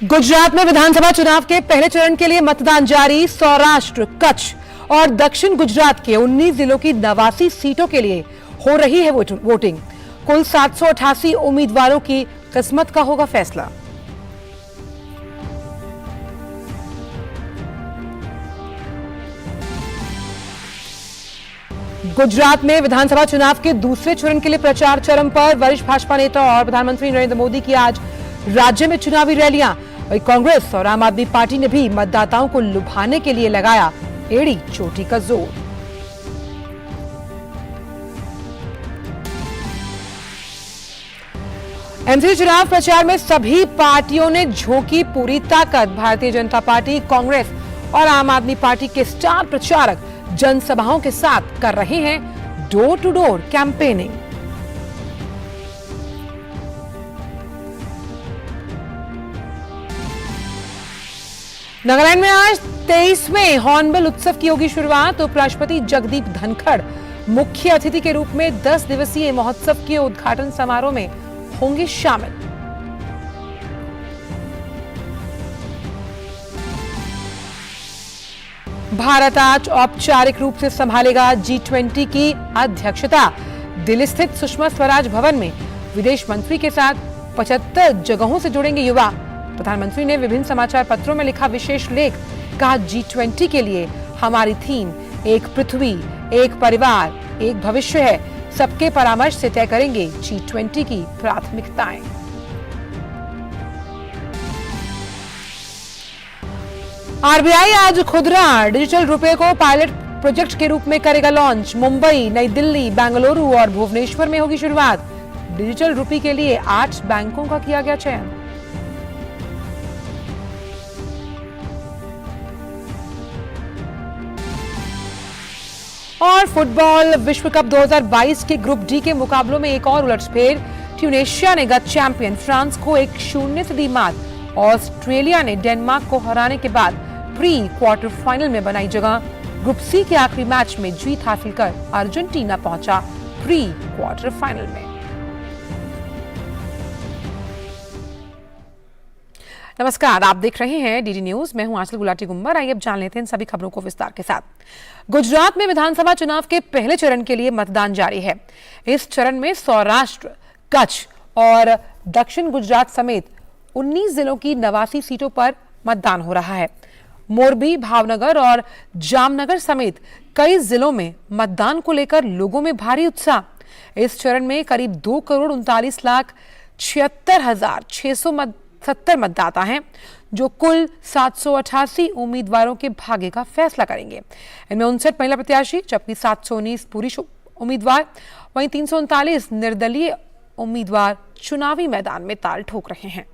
गुजरात में विधानसभा चुनाव के पहले चरण के लिए मतदान जारी। सौराष्ट्र, कच्छ और दक्षिण गुजरात के 19 जिलों की 89 सीटों के लिए हो रही है वोटिंग। कुल 788 उम्मीदवारों की किस्मत का होगा फैसला। गुजरात में विधानसभा चुनाव के दूसरे चरण के लिए प्रचार चरम पर। वरिष्ठ भाजपा नेता और प्रधानमंत्री नरेंद्र मोदी की आज राज्य में चुनावी रैलियां। कांग्रेस और आम आदमी पार्टी ने भी मतदाताओं को लुभाने के लिए लगाया एड़ी चोटी का जोर। एमसीडी चुनाव प्रचार में सभी पार्टियों ने झोंकी पूरी ताकत। भारतीय जनता पार्टी, कांग्रेस और आम आदमी पार्टी के स्टार प्रचारक जनसभाओं के साथ कर रहे हैं door to door campaigning. Nagaland में आज 23वें हॉर्नबिल उत्सव की होगी शुरुआत। उपराष्ट्रपति जगदीप धनखड़ मुख्य अतिथि के रूप में 10 दिवसीय महोत्सव के उद्घाटन समारोह में होंगे शामिल। भारत आज औपचारिक रूप से संभालेगा G20 की अध्यक्षता। दिल्ली स्थित सुषमा स्वराज भवन में विदेश मंत्री के साथ 75 जगहों से जुड़ेंगे युवा। प्रधानमंत्री ने विभिन्न समाचार पत्रों में लिखा विशेष लेख, कहा G20 के लिए हमारी थीम एक पृथ्वी, एक परिवार, एक भविष्य है। सबके परामर्श से तय करेंगे G20 की प्राथमिकताएं। आरबीआई आज खुदरा डिजिटल रुपए को पायलट प्रोजेक्ट के रूप में करेगा लॉन्च। मुंबई, नई दिल्ली, बेंगलुरु और भुवनेश्वर में होगी शुरुआत। डिजिटल रुपए के लिए 8 बैंकों का किया गया चयन। और फुटबॉल विश्व कप 2022 के ग्रुप डी के मुकाबलों में एक और उलटफेर। ट्यूनेशिया ने गत चैंपियन फ्रांस को 1-0 से दी मात। ऑस्ट्रेलिया ने डेनमार्क को हराने के बाद प्री क्वार्टर फाइनल में बनाई जगह। ग्रुप सी के आखिरी मैच में जीत हासिल कर अर्जेंटीना पहुंचा प्री क्वार्टर फाइनल में। नमस्कार, आप देख रहे हैं डीडी न्यूज। मैं हूं आंचल गुलाटी गुम्बर। आइए अब जान लेते हैं इन सभी खबरों को विस्तार के साथ। गुजरात में विधानसभा चुनाव के पहले चरण के लिए मतदान जारी है। इस चरण में सौराष्ट्र, कच्छ और दक्षिण गुजरात समेत 19 जिलों की 89 सीटों पर मतदान हो रहा है। मोरबी, भावनगर और जामनगर समेत कई जिलों में मतदान को लेकर लोगों में भारी उत्साह। इस चरण में करीब 2,39,76,670 मतदाता हैं, जो कुल 788 उम्मीदवारों के भाग्य का फैसला करेंगे। इनमें 59 महिला प्रत्याशी, जबकि 719 पुरुष उम्मीदवार, वहीं 339 निर्दलीय उम्मीदवार चुनावी मैदान में ताल ठोक रहे हैं।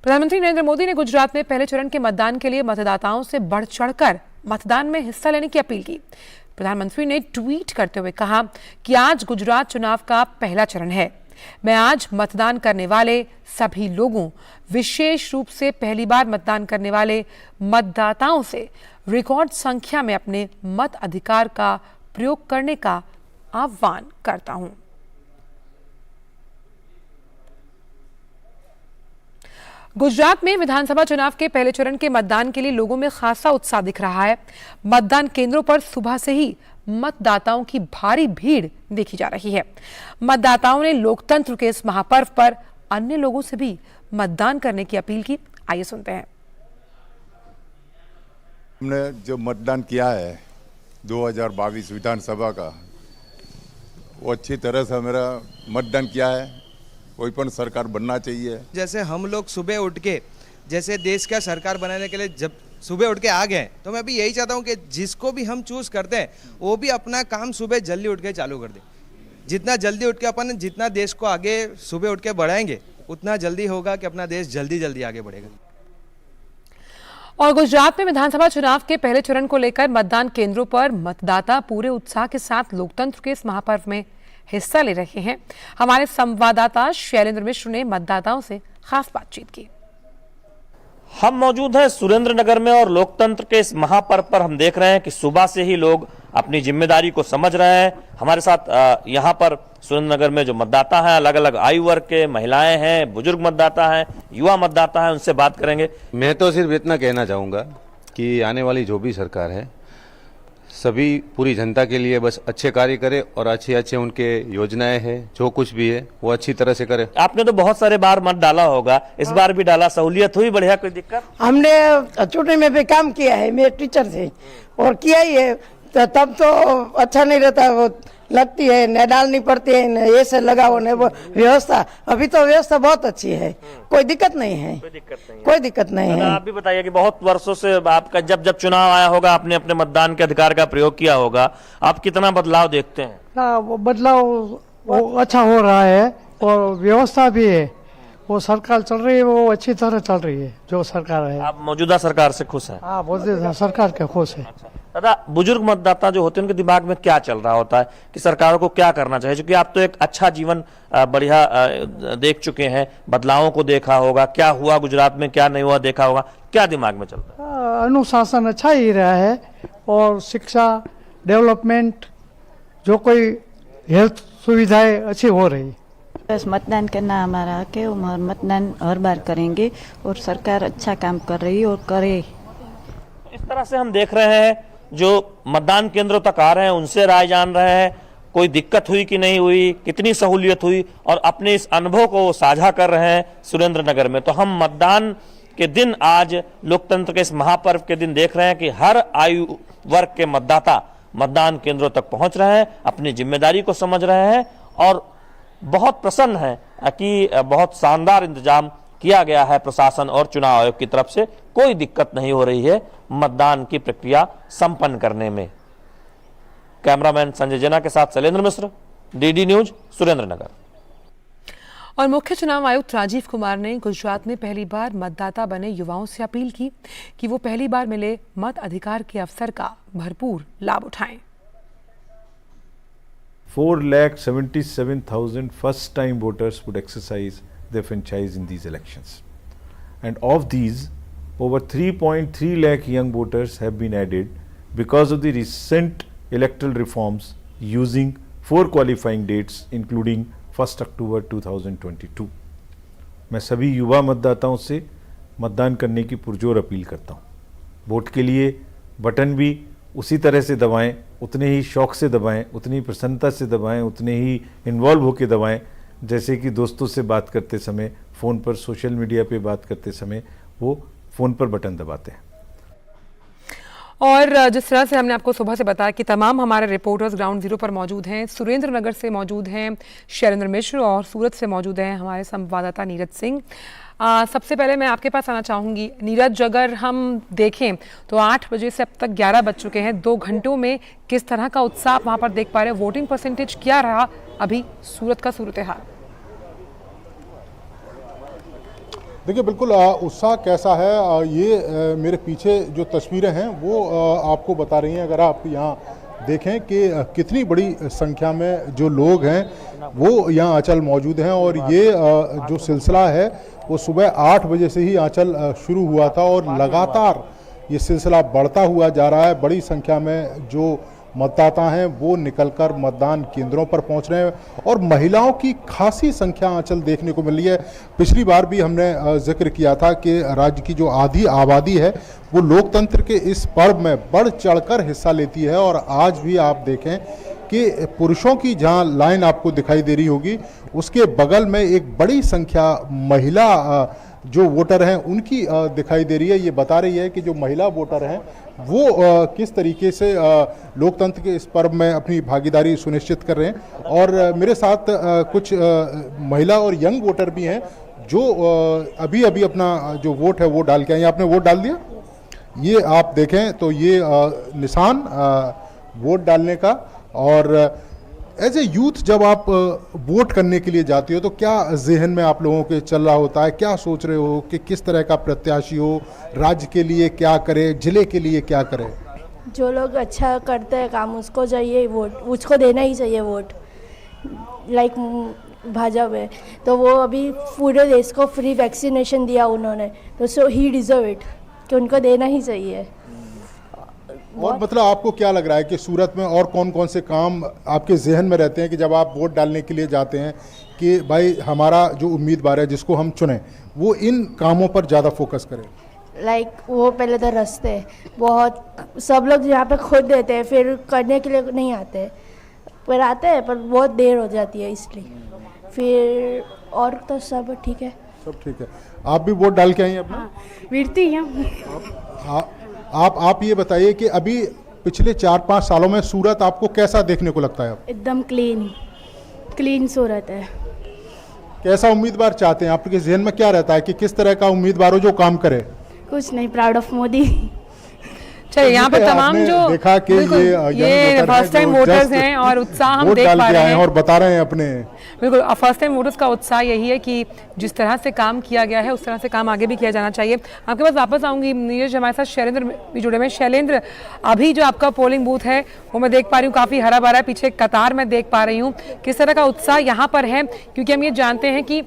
प्रधानमंत्री नरेंद्र मोदी ने गुजरात में पहले चरण के मतदान के लिए मतदाताओं से बढ़ चढ़कर मतदान में हिस्सा लेने की अपील की। प्रधानमंत्री ने ट्वीट करते हुए कहा कि आज गुजरात चुनाव का पहला चरण है। मैं आज मतदान करने वाले सभी लोगों, विशेष रूप से पहली बार मतदान करने वाले मतदाताओं से रिकॉर्ड संख्या में अपने मत अधिकार का प्रयोग करने का आह्वान करता हूं। गुजरात में विधानसभा चुनाव के पहले चरण के मतदान के लिए लोगों में खासा उत्साह दिख रहा है। मतदान केंद्रों पर सुबह से ही मतदाताओं की भारी भीड़ देखी जा रही है। मतदाताओं ने लोकतंत्र के इस महापर्व पर अन्य लोगों से भी मतदान करने की अपील की। आइए सुनते हैं। हमने जो मतदान किया है 2022 विधानसभा का, वो अच्छी तरह से मेरा मतदान किया है। कोई पण सरकार बनना चाहिए। जैसे हम लोग सुबह उठ के जैसे देश का सरकार बनाने के लिए जब सुबह उठ के आ गए, तो मैं भी यही चाहता हूँ कि जिसको भी हम चूज करते हैं वो भी अपना काम सुबह जल्दी उठ के चालू कर दे। जितना जल्दी उठ के अपन जितना देश को आगे सुबह उठ के बढ़ाएंगे, उतना जल्दी होगा कि अपना देश जल्दी जल्दी आगे बढ़ेगा। और गुजरात में विधानसभा चुनाव के पहले चरण को लेकर मतदान केंद्रों पर मतदाता पूरे उत्साह के साथ लोकतंत्र के इस महापर्व में हिस्सा ले रहे हैं। हमारे संवाददाता शैलेंद्र मिश्र ने मतदाताओं से खास बातचीत की। हम मौजूद हैं सुरेंद्र नगर में और लोकतंत्र के इस महापर्व पर हम देख रहे हैं कि सुबह से ही लोग अपनी जिम्मेदारी को समझ रहे हैं। हमारे साथ यहाँ पर सुरेंद्रनगर में जो मतदाता हैं, अलग अलग आयु वर्ग के, महिलाएं हैं, बुजुर्ग मतदाता हैं, युवा मतदाता हैं, उनसे बात करेंगे। मैं तो सिर्फ इतना कहना चाहूँगा कि आने वाली जो भी सरकार है सभी पूरी जनता के लिए बस अच्छे कार्य करे और अच्छे अच्छे उनके योजनाएं हैं, जो कुछ भी है वो अच्छी तरह से करे। आपने तो बहुत सारे बार मत डाला होगा, इस बार भी डाला, सहूलियत हुई, बढ़िया, कोई दिक्कत? हमने चुनाव में भी काम किया है, मेरे टीचर थे और किया ही है, तो तब तो अच्छा नहीं रहता, वो लगती है न डालनी पड़ती है, न ऐसे लगाओ न वो व्यवस्था। अभी तो व्यवस्था बहुत अच्छी है, कोई दिक्कत नहीं है, कोई दिक्कत नहीं है। आप भी बताइए कि बहुत वर्षों से आपका जब जब चुनाव आया होगा, आपने अपने मतदान के अधिकार का प्रयोग किया होगा, आप कितना बदलाव देखते हैं? हाँ, वो बदलाव वो अच्छा हो रहा है और व्यवस्था भी है, वो सरकार चल रही है, वो अच्छी तरह चल रही है जो सरकार है। आप मौजूदा सरकार से खुश हैं? हाँ, मौजूदा सरकार के खुश है। दादा, बुजुर्ग मतदाता जो होते हैं उनके दिमाग में क्या चल रहा होता है कि सरकारों को क्या करना चाहिए? क्योंकि आप तो एक अच्छा जीवन बढ़िया देख चुके हैं, बदलावों को देखा होगा, क्या हुआ गुजरात में, क्या नहीं हुआ देखा होगा, क्या दिमाग में चलता है? अनुशासन अच्छा ही रहा है और शिक्षा, डेवलपमेंट, जो कोई हेल्थ सुविधाएं अच्छी हो रही। बस मतदान करना हमारा हक है और मतदान हर बार करेंगे और सरकार अच्छा काम कर रही है और करे। इस तरह से हम देख रहे हैं जो मतदान केंद्रों तक आ रहे हैं, उनसे राय जान रहे हैं, कोई दिक्कत हुई कि नहीं हुई, कितनी सहूलियत हुई, और अपने इस अनुभव को साझा कर रहे हैं सुरेंद्रनगर में। तो हम मतदान के दिन, आज लोकतंत्र के इस महापर्व के दिन देख रहे हैं कि हर आयु वर्ग के मतदाता मतदान केंद्रों तक पहुंच रहे हैं, अपनी जिम्मेदारी को समझ रहे हैं और बहुत प्रसन्न है कि बहुत शानदार इंतजाम किया गया है प्रशासन और चुनाव आयोग की तरफ से। कोई दिक्कत नहीं हो रही है मतदान की प्रक्रिया संपन्न करने में। कैमरामैन संजय जना के साथ शैलेंद्र मिश्र, डीडी न्यूज, सुरेंद्रनगर। और मुख्य चुनाव आयुक्त राजीव कुमार ने गुजरात में पहली बार मतदाता बने युवाओं से अपील की कि वो पहली बार मिले मत अधिकार के अवसर का भरपूर लाभ उठाएं। 4,77,000 first-time voters would exercise their franchise in these elections. And of these, over 3.3 lakh young voters have been added because of the recent electoral reforms using 4 qualifying dates including 1st October 2022. मैं सभी युवा मतदाताओं से मतदान करने की पुरजोर appeal करता हूँ। वोट के लिए बटन भी उसी तरह से दबाएं, उतने ही शौक से दबाएं, उतनी प्रसन्नता से दबाएं, उतने ही इन्वॉल्व होकर दबाएं जैसे कि दोस्तों से बात करते समय, फ़ोन पर, सोशल मीडिया पे बात करते समय वो फ़ोन पर बटन दबाते हैं। और जिस तरह से हमने आपको सुबह से बताया कि तमाम हमारे रिपोर्टर्स ग्राउंड जीरो पर मौजूद हैं, सुरेंद्रनगर से मौजूद हैं शैलेंद्र मिश्र और सूरत से मौजूद हैं हमारे संवाददाता नीरज सिंह। सबसे पहले मैं आपके पास आना चाहूँगी नीरज, अगर हम देखें तो 8 बजे से अब तक 11 बज चुके हैं, 2 घंटों में किस तरह का उत्साह वहाँ पर देख पा रहे हैं? वोटिंग परसेंटेज क्या रहा अभी सूरत का सूरत हाल? देखिए, बिल्कुल उत्साह कैसा है, ये मेरे पीछे जो तस्वीरें हैं वो आपको बता रही हैं। अगर आप यहाँ देखें कि कितनी बड़ी संख्या में जो लोग हैं वो यहाँ आंचल मौजूद हैं और ये जो सिलसिला है वो सुबह 8 बजे से ही आंचल शुरू हुआ था और लगातार ये सिलसिला बढ़ता हुआ जा रहा है। बड़ी संख्या में जो मतदाता हैं वो निकलकर मतदान केंद्रों पर पहुंच रहे हैं और महिलाओं की खासी संख्या आंचल देखने को मिल रही है। पिछली बार भी हमने जिक्र किया था कि राज्य की जो आधी आबादी है वो लोकतंत्र के इस पर्व में बढ़ चढ़कर हिस्सा लेती है और आज भी आप देखें कि पुरुषों की जहां लाइन आपको दिखाई दे रही होगी उसके बगल में एक बड़ी संख्या महिला जो वोटर हैं उनकी दिखाई दे रही है। ये बता रही है कि जो महिला वोटर हैं वो किस तरीके से लोकतंत्र के इस पर्व में अपनी भागीदारी सुनिश्चित कर रहे हैं। और मेरे साथ कुछ महिला और यंग वोटर भी हैं जो अभी अभी अपना जो वोट है वो डाल के आए। आपने वोट डाल दिया? ये आप देखें तो ये निशान वोट डालने का। और एज ए यूथ जब आप वोट करने के लिए जाते हो तो क्या जहन में आप लोगों के चल रहा होता है? क्या सोच रहे हो कि किस तरह का प्रत्याशी हो, राज्य के लिए क्या करे, जिले के लिए क्या करे? जो लोग अच्छा करते हैं काम उसको चाहिए वोट, उसको देना ही चाहिए वोट। लाइक भाजपा है तो वो अभी पूरे देश को फ्री वैक्सीनेशन दिया उन्होंने, तो सो ही डिजर्व इट कि उनको देना ही चाहिए। और मतलब आपको क्या लग रहा है कि सूरत में और कौन कौन से काम आपके जहन में रहते हैं कि जब आप वोट डालने के लिए जाते हैं कि भाई हमारा जो उम्मीदवार है जिसको हम चुनें वो इन कामों पर ज़्यादा फोकस करें? लाइक वो पहले तो रास्ते बहुत सब लोग यहाँ पे खोद देते हैं, फिर करने के लिए नहीं आते, पर आते हैं पर बहुत देर हो जाती है इसलिए। फिर और तो सब ठीक है। सब ठीक है। आप भी वोट डाल के आई हैं अपना? वीरती हैं। आप ये बताइए कि अभी पिछले 4-5 सालों में सूरत आपको कैसा देखने को लगता है? एकदम क्लीन सूरत है। कैसा उम्मीदवार चाहते हैं? आपके जहन में क्या रहता है कि किस तरह का उम्मीदवार हो जो काम करे? कुछ नहीं, प्राउड ऑफ मोदी। चलिए, यहाँ पर तमाम आपने जो देखा कि ये फर्स्ट टाइम वोटर्स हैं और उत्साह हम देख पा रहे हैं और बता रहे हैं अपने। बिल्कुल, फर्स्ट टाइम वोटर्स का उत्साह यही है कि जिस तरह से काम किया गया है उस तरह से काम आगे भी किया जाना चाहिए। आपके पास वापस आऊंगी नीरज, हमारे साथ शैलेंद्र भी जुड़े हुए हैं। शैलेंद्र, अभी जो आपका पोलिंग बूथ है वो मैं देख पा रही हूँ काफ़ी हरा भरा है, पीछे कतार में देख पा रही हूँ, किस तरह का उत्साह यहाँ पर है? क्योंकि हम ये जानते हैं कि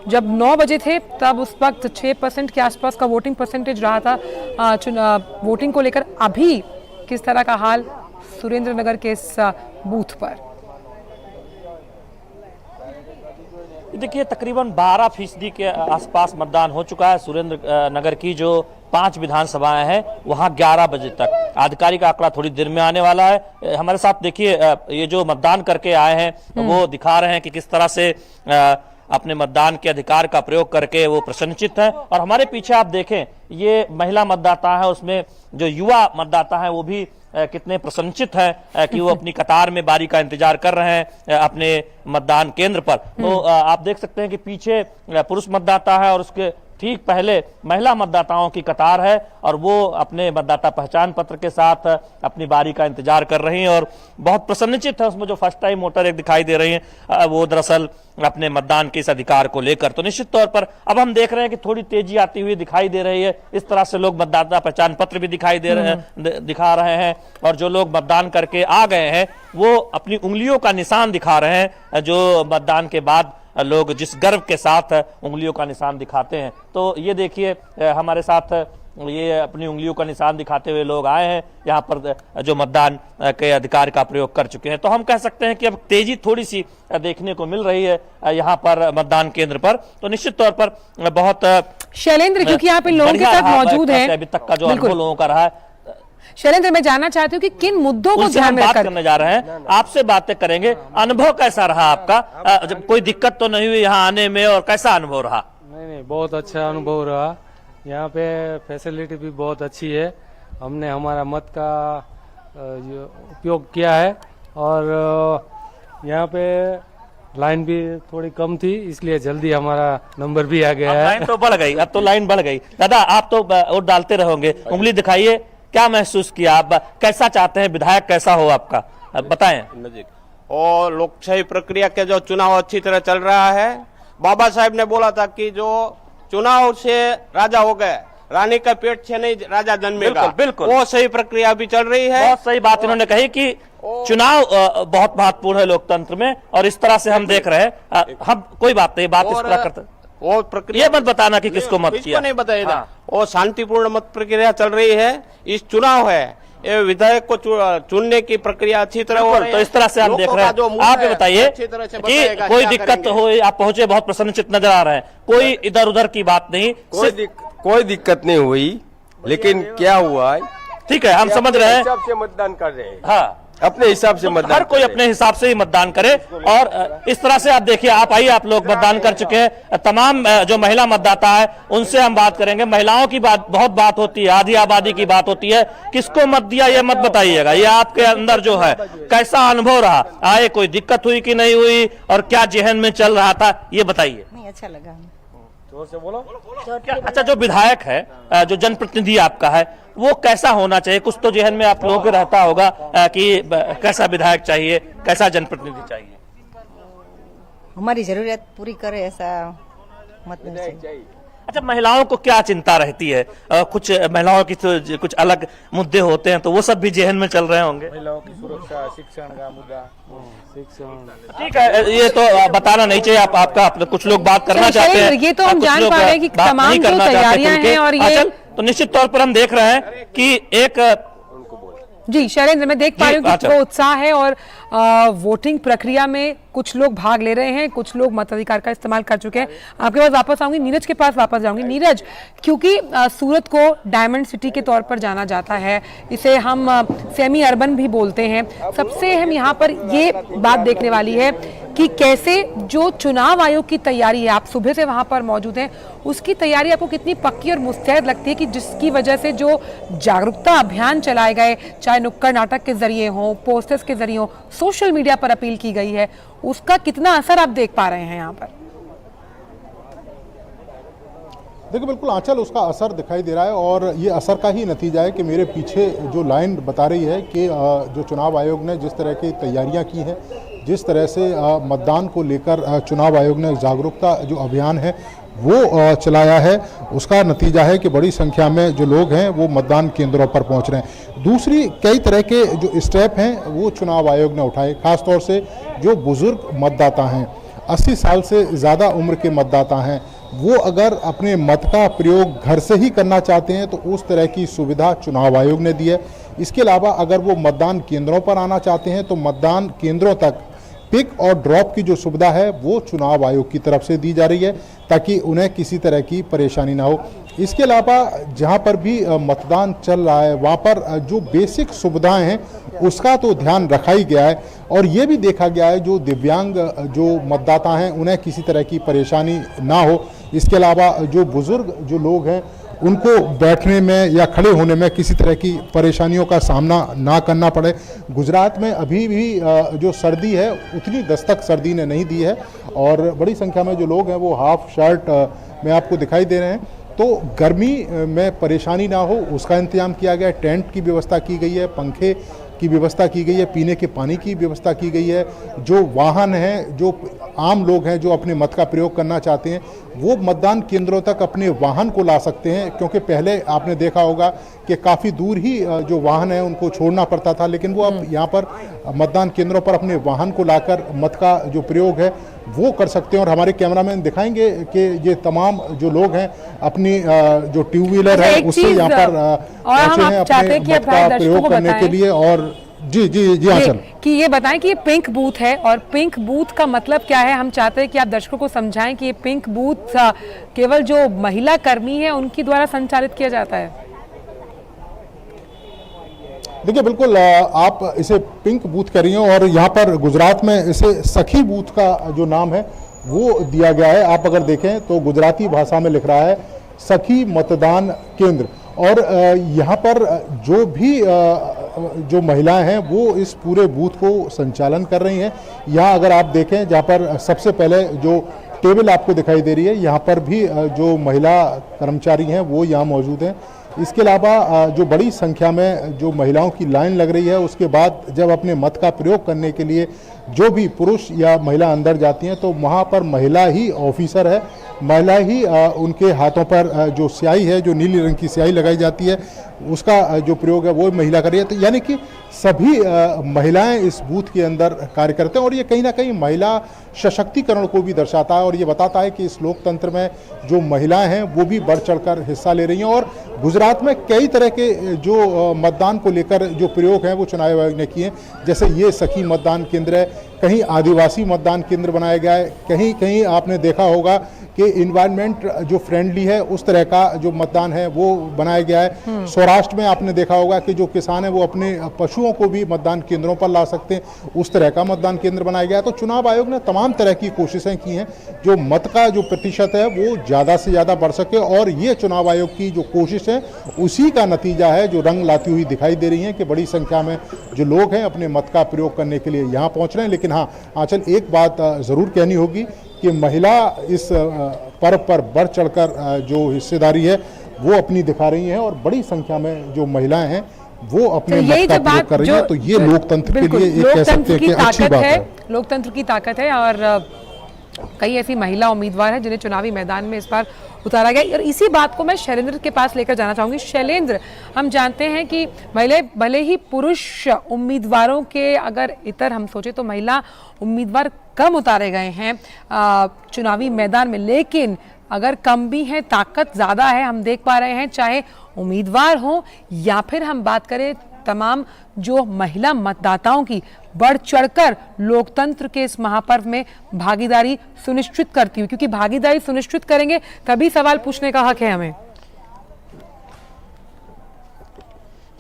जब 9 बजे थे तब उस वक्त 6% के आसपास का वोटिंग परसेंटेज रहा था वोटिंग को लेकर। अभी किस तरह का हाल सुरेंद्र नगर के इस बूथ पर? देखिए, तकरीबन 12% के आसपास मतदान हो चुका है। सुरेंद्र नगर की जो 5 विधानसभाएं हैं वहां 11 बजे तक, आधिकारिक आंकड़ा थोड़ी देर में आने वाला है। हमारे साथ देखिए ये जो मतदान करके आए हैं वो दिखा रहे हैं कि किस तरह से अपने मतदान के अधिकार का प्रयोग करके वो प्रसन्नचित्त हैं। और हमारे पीछे आप देखें, ये महिला मतदाता है, उसमें जो युवा मतदाता है वो भी कितने प्रसन्नचित्त हैं कि वो अपनी कतार में बारी का इंतजार कर रहे हैं अपने मतदान केंद्र पर। तो आप देख सकते हैं कि पीछे पुरुष मतदाता है और उसके ठीक पहले महिला मतदाताओं की कतार है और वो अपने मतदाता पहचान पत्र के साथ अपनी बारी का इंतजार कर रही हैं और बहुत प्रसन्नचित्त है। उसमें जो फर्स्ट टाइम वोटर एक दिखाई दे रही हैं वो दरअसल अपने मतदान के इस अधिकार को लेकर। तो निश्चित तौर पर अब हम देख रहे हैं कि थोड़ी तेजी आती हुई दिखाई दे रही है। इस तरह से लोग मतदाता पहचान पत्र भी दिखाई दे रहे हैं, दिखा रहे हैं, और जो लोग मतदान करके आ गए हैं वो अपनी उंगलियों का निशान दिखा रहे हैं, जो मतदान के बाद लोग जिस गर्व के साथ उंगलियों का निशान दिखाते हैं। तो ये देखिए हमारे साथ ये अपनी उंगलियों का निशान दिखाते हुए लोग आए हैं यहाँ पर जो मतदान के अधिकार का प्रयोग कर चुके हैं। तो हम कह सकते हैं कि अब तेजी थोड़ी सी देखने को मिल रही है यहाँ पर मतदान केंद्र पर। तो निश्चित तौर पर बहुत शैलेंद्र, क्योंकि आप इन लोगों के साथ मौजूद हैं, अभी तक का जो अनुभव लोगों का रहा है। शैलेंद्र, मैं जानना चाहती हूँ कि किन मुद्दों को ध्यान में रखकर करने जा रहे हैं, आपसे बातें करेंगे। अनुभव कैसा रहा आपका? जब कोई दिक्कत तो नहीं हुई यहाँ आने में, और कैसा अनुभव रहा? नहीं, बहुत अच्छा अनुभव रहा। यहाँ पे फैसिलिटी भी बहुत अच्छी है। हमने हमारा मत का उपयोग किया है और यहाँ पे लाइन भी थोड़ी कम थी, इसलिए जल्दी हमारा नंबर भी आ गया है। लाइन तो बढ़ गई, अब तो लाइन बढ़ गई। दादा, आप तो वोट डालते रहोगे, उंगली दिखाइए, क्या महसूस किया आप? कैसा चाहते हैं विधायक कैसा हो आपका, बताएं। और लोकशाही प्रक्रिया के जो चुनाव अच्छी तरह चल रहा है। बाबा साहब ने बोला था कि जो चुनाव से राजा हो गए, रानी का पेट से नहीं राजा जन्मेगा। बिल्कुल, वो सही प्रक्रिया भी चल रही है। बहुत सही बात इन्होंने कही कि चुनाव बहुत महत्वपूर्ण है लोकतंत्र में, और इस तरह से हम देख रहे हैं। हम कोई बात नहीं, बात इस तरह करते, वो प्रक्रिया ये मत बताना कि किसको मत किया, नहीं बताइएगा। वो शांतिपूर्ण मत प्रक्रिया चल रही है। इस चुनाव है, ये विधायक को चुनने की प्रक्रिया अच्छी तरह हो रही है। तो इस तरह से हम देख रहे हैं। आप ये बताइए कि कोई दिक्कत हो, आप पहुंचे बहुत प्रसन्नचित्त नजर आ रहे हैं, कोई इधर उधर की बात नहीं, कोई दिक्कत नहीं हुई। लेकिन क्या हुआ है, ठीक है, हम समझ रहे हैं, हिसाब से मतदान कर रहे हैं। हाँ, अपने हिसाब से मतदान, हर कोई अपने हिसाब से ही मतदान करे। और इस तरह से आप देखिए, आप आइए, आप लोग मतदान कर चुके हैं। तमाम जो महिला मतदाता है उनसे हम बात करेंगे। महिलाओं की बहुत बात होती है, आधी आबादी की बात होती है। किसको मत दिया ये मत बताइएगा, ये आपके अंदर जो है कैसा अनुभव रहा, आए कोई दिक्कत हुई कि नहीं हुई, और क्या जहन में चल रहा था, ये बताइए। नहीं, अच्छा लगा। जोर से बोलो। अच्छा, जो विधायक है, जो जनप्रतिनिधि आपका है, वो कैसा होना चाहिए? कुछ तो जहन में आप लोगों को रहता होगा कि कैसा विधायक चाहिए, कैसा जनप्रतिनिधि चाहिए। हमारी जरूरत पूरी करे ऐसा मत चाहिए। अच्छा, महिलाओं को क्या चिंता रहती है? कुछ महिलाओं की तो कुछ अलग मुद्दे होते हैं, तो वो सब भी जहन में चल रहे होंगे। महिलाओं की सुरक्षा, शिक्षण का मुद्दा, ठीक है, ये तो बताना नहीं चाहिए। आपका कुछ लोग बात करना चाहते हैं, ये तो हम जान पा रहे हैं कि तमाम जो तैयारियां हैं, और ये तो निश्चित तौर पर हम देख रहे हैं कि एक जी शैलेंद्र, मैं देख पा रही हूँ कि वो उत्साह है और वोटिंग प्रक्रिया में कुछ लोग भाग ले रहे हैं, कुछ लोग मताधिकार का इस्तेमाल कर चुके हैं। आपके पास वापस आऊंगी, नीरज के पास वापस जाऊंगी। नीरज, क्योंकि सूरत को डायमंड सिटी के तौर पर जाना जाता है, इसे हम सेमी अर्बन भी बोलते हैं, सबसे अहम यहाँ पर ये बात देखने वाली है कि कैसे जो चुनाव आयोग की तैयारी है, आप सुबह से वहां पर मौजूद हैं, उसकी तैयारी आपको कितनी पक्की और मुस्तैद लगती है कि जिसकी वजह से जो जागरूकता अभियान चलाए गए, चाहे नुक्कड़ नाटक के जरिए हो, पोस्टर्स के जरिए हो, सोशल मीडिया पर अपील की गई है, उसका कितना असर आप देख पा रहे हैं यहाँ पर? देखिए बिल्कुल आंचल, उसका असर दिखाई दे रहा है और ये असर का ही नतीजा है कि मेरे पीछे जो लाइन बता रही है कि जो चुनाव आयोग ने जिस तरह की तैयारियां की हैं, जिस तरह से मतदान को लेकर चुनाव आयोग ने जागरूकता जो अभियान है वो चलाया है, उसका नतीजा है कि बड़ी संख्या में जो लोग हैं वो मतदान केंद्रों पर पहुंच रहे हैं। दूसरी कई तरह के जो स्टेप हैं वो चुनाव आयोग ने उठाए, खासतौर से जो बुजुर्ग मतदाता हैं, 80 साल से ज़्यादा उम्र के मतदाता हैं, वो अगर अपने मत का प्रयोग घर से ही करना चाहते हैं तो उस तरह की सुविधा चुनाव आयोग ने दी है। इसके अलावा अगर वो मतदान केंद्रों पर आना चाहते हैं तो मतदान केंद्रों तक पिक और ड्रॉप की जो सुविधा है वो चुनाव आयोग की तरफ से दी जा रही है ताकि उन्हें किसी तरह की परेशानी ना हो। इसके अलावा जहां पर भी मतदान चल रहा है वहां पर जो बेसिक सुविधाएं हैं उसका तो ध्यान रखा ही गया है और ये भी देखा गया है जो दिव्यांग जो मतदाता हैं उन्हें किसी तरह की परेशानी ना हो। इसके अलावा जो बुजुर्ग जो लोग हैं उनको बैठने में या खड़े होने में किसी तरह की परेशानियों का सामना ना करना पड़े। गुजरात में अभी भी जो सर्दी है उतनी दस्तक सर्दी ने नहीं दी है और बड़ी संख्या में जो लोग हैं वो हाफ शर्ट में आपको दिखाई दे रहे हैं। तो गर्मी में परेशानी ना हो उसका इंतजाम किया गया है, टेंट की व्यवस्था की गई है, पंखे की व्यवस्था की गई है, पीने के पानी की व्यवस्था की गई है। जो वाहन हैं, जो आम लोग हैं जो अपने मत का प्रयोग करना चाहते हैं वो मतदान केंद्रों तक अपने वाहन को ला सकते हैं, क्योंकि पहले आपने देखा होगा कि काफ़ी दूर ही जो वाहन है उनको छोड़ना पड़ता था, लेकिन वो अब यहाँ पर मतदान केंद्रों पर अपने वाहन को लाकर मत का जो प्रयोग है वो कर सकते हैं। और हमारे कैमरामैन दिखाएंगे कि ये तमाम जो लोग हैं अपनी जो टू व्हीलर है उससे यहाँ पर पहुंचे हैं अपने मत का प्रयोग करने के लिए। और जी जी जी हाँ सर, कि ये बताएं कि ये पिंक बूथ है और पिंक बूथ का मतलब क्या है? हम चाहते हैं कि आप दर्शकों को समझाएं कि ये पिंक बूथ केवल जो महिला कर्मी है उनकी द्वारा संचालित किया जाता है। देखिए बिल्कुल आप इसे पिंक बूथ कर रही हैं और यहाँ पर गुजरात में इसे सखी बूथ का जो नाम है वो दिया गया है। आप अगर देखें तो गुजराती भाषा में लिख रहा है सखी मतदान केंद्र और यहाँ पर जो भी जो महिलाएं हैं वो इस पूरे बूथ को संचालन कर रही हैं। यहाँ अगर आप देखें जहाँ पर सबसे पहले जो टेबल आपको दिखाई दे रही है यहाँ पर भी जो महिला कर्मचारी हैं वो यहाँ मौजूद हैं। इसके अलावा जो बड़ी संख्या में जो महिलाओं की लाइन लग रही है, उसके बाद जब अपने मत का प्रयोग करने के लिए जो भी पुरुष या महिला अंदर जाती हैं तो वहाँ पर महिला ही ऑफिसर है, महिला ही उनके हाथों पर जो स्याही है, जो नीली रंग की स्याही लगाई जाती है उसका जो प्रयोग है वो महिला कर रही है। तो यानी कि सभी महिलाएं इस बूथ के अंदर कार्य करते हैं और ये कहीं ना कहीं महिला सशक्तिकरण को भी दर्शाता है और ये बताता है कि इस लोकतंत्र में जो महिलाएं हैं वो भी बढ़ चढ़कर हिस्सा ले रही हैं। और गुजरात में कई तरह के जो मतदान को लेकर जो प्रयोग हैं वो चुनाव आयोग ने किए हैं। जैसे ये सखी मतदान केंद्र है, कहीं आदिवासी मतदान केंद्र बनाया गया है, कहीं कहीं आपने देखा होगा कि इन्वायरमेंट जो फ्रेंडली है उस तरह का जो मतदान है वो बनाया गया है। सौराष्ट्र में आपने देखा होगा कि जो किसान है वो अपने पशुओं को भी मतदान केंद्रों पर ला सकते हैं, उस तरह का मतदान केंद्र बनाया गया है। तो चुनाव आयोग ने तमाम तरह की कोशिशें की हैं जो मत का जो प्रतिशत है वो ज़्यादा से ज़्यादा बढ़ सके और ये चुनाव आयोग की जो कोशिश है उसी का नतीजा है जो रंग लाती हुई दिखाई दे रही है कि बड़ी संख्या में जो लोग हैं अपने मत का प्रयोग करने के लिए यहाँ पहुँच रहे हैं। लेकिन हाँ आंचल, एक बात ज़रूर कहनी होगी कि महिला इस पर्व पर बढ़ चढ़कर जो हिस्सेदारी है वो अपनी दिखा रही हैं और बड़ी संख्या में जो महिलाएं हैं वो अपने मत का प्रयोग कर रही हैं। तो ये लोकतंत्र के लिए एक कह सकते हैं कि अच्छी बात है, लोकतंत्र की ताकत है। और कई ऐसी महिला उम्मीदवार हैं जिन्हें चुनावी मैदान में इस बार उतारा गया। और इसी बात को मैं शैलेंद्र के पास लेकर जाना चाहूंगी। शैलेंद्र, हम जानते हैं कि भले ही पुरुष उम्मीदवारों के अगर इतर हम सोचे तो महिला उम्मीदवार कम उतारे गए हैं चुनावी मैदान में, लेकिन अगर कम भी है ताकत ज़्यादा है। हम देख पा रहे हैं चाहे उम्मीदवार हो या फिर हम बात करें तमाम जो महिला मतदाताओं की बढ़ चढ़कर लोकतंत्र के इस महापर्व में भागीदारी सुनिश्चित करती हुई, क्योंकि भागीदारी सुनिश्चित करेंगे तभी सवाल पूछने का हक है हमें।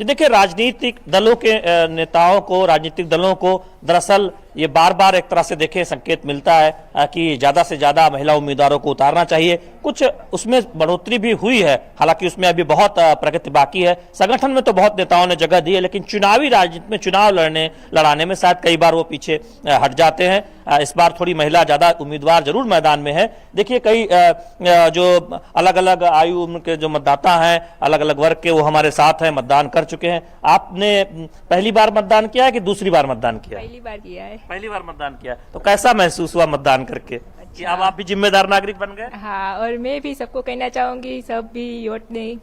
देखिए, राजनीतिक दलों के नेताओं को, राजनीतिक दलों को दरअसल ये बार बार एक तरह से देखें संकेत मिलता है कि ज्यादा से ज्यादा महिला उम्मीदवारों को उतारना चाहिए। कुछ उसमें बढ़ोतरी भी हुई है, हालांकि उसमें अभी बहुत प्रगति बाकी है। संगठन में तो बहुत नेताओं ने जगह दी है, लेकिन चुनावी राजनीति में चुनाव लड़ाने में शायद कई बार वो पीछे हट जाते हैं। इस बार थोड़ी महिला ज्यादा उम्मीदवार जरूर मैदान में है। देखिए, कई जो अलग अलग आयु के जो मतदाता हैं, अलग अलग वर्ग के, वो हमारे साथ हैं, मतदान कर चुके हैं। आपने पहली बार मतदान किया है कि दूसरी बार मतदान किया? पहली बार किया है। पहली बार मतदान किया, तो कैसा महसूस हुआ मतदान करके? कि अब आप भी जिम्मेदार नागरिक बन गए? हाँ, और मैं भी सबको कहना चाहूंगी, सब भी वोट दें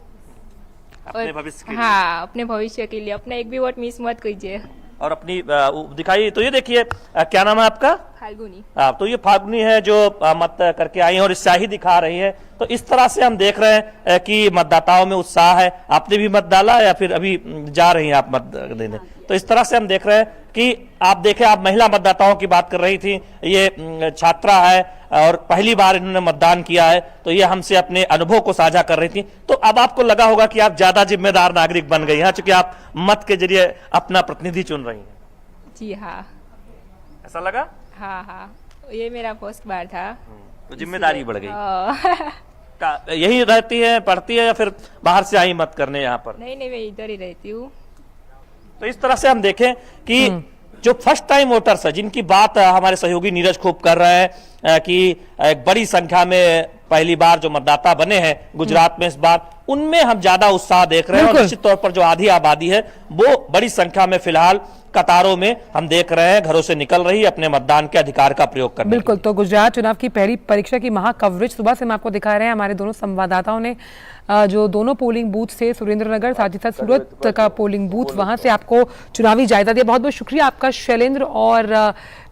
अपने भविष्य के लिए। हाँ, अपने भविष्य के लिए अपना एक भी वोट मिस मत कीजिए। और अपनी दिखाइए। तो ये देखिए, क्या नाम है आपका? फाल्गुनी। तो ये फाल्गुनी है जो मत करके आई है और स्याही दिखा रही है। तो इस तरह से हम देख रहे हैं कि मतदाताओं में उत्साह है। आपने भी मत डाला या फिर अभी जा रही हैं आप मत देने? तो इस तरह से हम देख रहे हैं कि आप देखें, आप महिला मतदाताओं की बात कर रही थी, ये छात्रा है और पहली बार इन्होंने मतदान किया है, तो ये हमसे अपने अनुभव को साझा कर रही थी। तो अब आपको लगा होगा कि आप ज्यादा जिम्मेदार नागरिक बन गई हैं, क्योंकि आप मत के जरिए अपना प्रतिनिधि चुन रही हैं। जी हाँ। ऐसा लगा? हाँ हाँ, ये मेरा फर्स्ट बार था, तो जिम्मेदारी बढ़ गई। यही रहती है, पढ़ती है या फिर बाहर से आई मत करने यहाँ पर? नहीं, मैं इधर ही रहती हूँ। तो इस तरह से हम देखें कि जो फर्स्ट टाइम वोटर्स है, जिनकी बात हमारे सहयोगी नीरज खूब कर रहे हैं कि एक बड़ी संख्या में पहली बार जो मतदाता बने हैं गुजरात में इस बार, उनमें हम ज्यादा उत्साह देख रहे हैं। और निश्चित तौर पर जो आधी आबादी है वो बड़ी संख्या में फिलहाल कतारों में हम देख रहे हैं, घरों से निकल रही है अपने मतदान के अधिकार का प्रयोग करने। बिल्कुल। तो गुजरात चुनाव की पहली परीक्षा की महा कवरेज सुबह से हम आपको दिखा रहे हैं। हमारे दोनों संवाददाताओं ने जो दोनों पोलिंग बूथ से सुरेंद्रनगर, साथ ही साथ सूरत का पोलिंग बूथ, वहां से आपको चुनावी जायजा दिया। बहुत बहुत शुक्रिया आपका शैलेंद्र और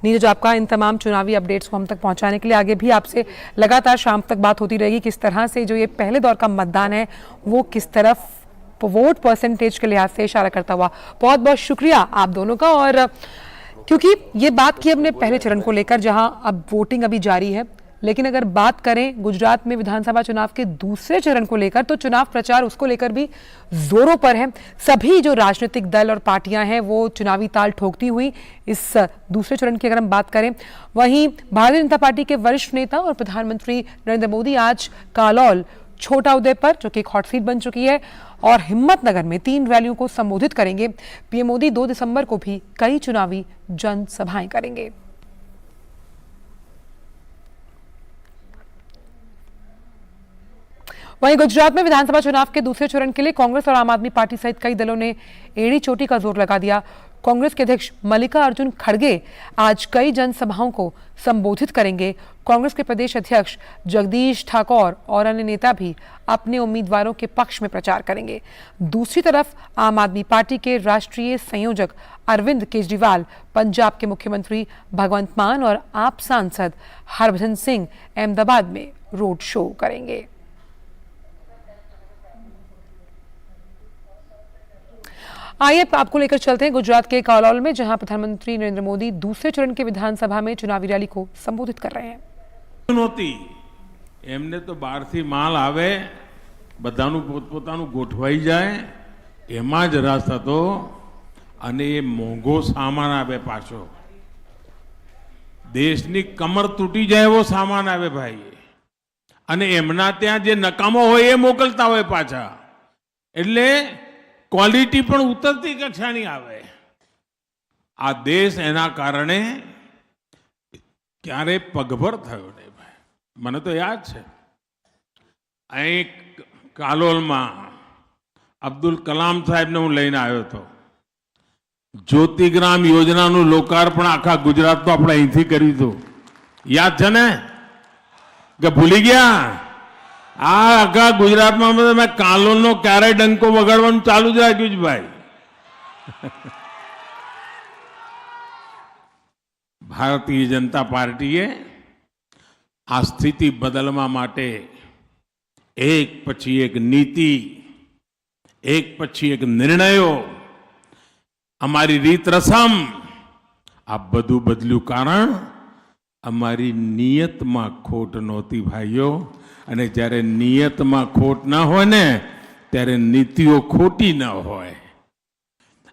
नीरज, आपका इन तमाम चुनावी अपडेट्स को हम तक पहुंचाने के लिए। आगे भी आपसे लगातार शाम तक बात होती रहेगी, किस तरह से जो ये पहले दौर का मतदान है वो किस तरफ वोट परसेंटेज के लिहाज से इशारा करता हुआ। बहुत बहुत शुक्रिया आप दोनों का। और क्योंकि ये बात की हमने पहले चरण को लेकर, जहां अब वोटिंग अभी जारी है, लेकिन अगर बात करें गुजरात में विधानसभा चुनाव के दूसरे चरण को लेकर, तो चुनाव प्रचार उसको लेकर भी जोरों पर है। सभी जो राजनीतिक दल और पार्टियां हैं वो चुनावी ताल ठोकती हुई इस दूसरे चरण की अगर हम बात करें, वहीं भारतीय जनता पार्टी के वरिष्ठ नेता और प्रधानमंत्री नरेंद्र मोदी आज कालौल, छोटा उदयपुर, जो कि एक हॉट सीट बन चुकी है, और हिम्मतनगर में 3 रैलियों को संबोधित करेंगे। पीएम मोदी 2 दिसंबर को भी कई चुनावी जनसभाएं करेंगे। वहीं गुजरात में विधानसभा चुनाव के दूसरे चरण के लिए कांग्रेस और आम आदमी पार्टी सहित कई दलों ने एड़ी चोटी का जोर लगा दिया। कांग्रेस के अध्यक्ष मल्लिकार्जुन खड़गे आज कई जनसभाओं को संबोधित करेंगे। कांग्रेस के प्रदेश अध्यक्ष जगदीश ठाकुर और अन्य नेता भी अपने उम्मीदवारों के पक्ष में प्रचार करेंगे। दूसरी तरफ आम आदमी पार्टी के राष्ट्रीय संयोजक अरविंद केजरीवाल, पंजाब के मुख्यमंत्री भगवंत मान और आप सांसद हरभजन सिंह अहमदाबाद में रोड शो करेंगे। आइए आपको लेकर चलते हैं गुजरात के कालौल में, जहां प्रधानमंत्री नरेंद्र मोदी दूसरे चरण के विधानसभा में चुनावी रैली को संबोधित कर रहे हैं। नहोती एमने तो બહારથી માલ આવે, બધાનું પોતપોતાનું ગોઠવાઈ જાય, એમાં જ રસ હતો અને એ મોંઘો સામાન આવે પાછો, દેશની કમર તૂટી જાય એવો સામાન આવે ભાઈ, અને એમના ત્યાં જે નકામો હોય એ મોકલતા હોય પાછા, એટલે ક્વોલિટી પણ ઉતરતી કક્ષાની આવે। આ દેશ એના કારણે ક્યારે પગભર થયો નહીં ભાઈ। મને તો યાદ છે અહીં કાલોલમાં અબ્દુલ કલામ સાહેબને હું લઈને આવ્યો હતો। જ્યોતિગ્રામ યોજનાનું લોકાર્પણ આખા ગુજરાતમાં આપણે અહીંથી કર્યું હતું, યાદ છે ને કે ભૂલી ગયા? આ આખા ગુજરાતમાં મેં કાલોલનો ક્યારે ડંકો વગાડવાનું ચાલુ જ રાખ્યું છે ભાઈ। ભારતીય જનતા પાર્ટીએ આ સ્થિતિ બદલવા માટે એક પછી એક નીતિ, એક પછી એક નિર્ણયો, અમારી રીત રસમ આ બધું બદલ્યું, કારણ અમારી નિયતમાં ખોટ નહોતી ભાઈઓ. અને જ્યારે નિયતમાં ખોટ ના હોય ને ત્યારે નીતિઓ ખોટી ન હોય,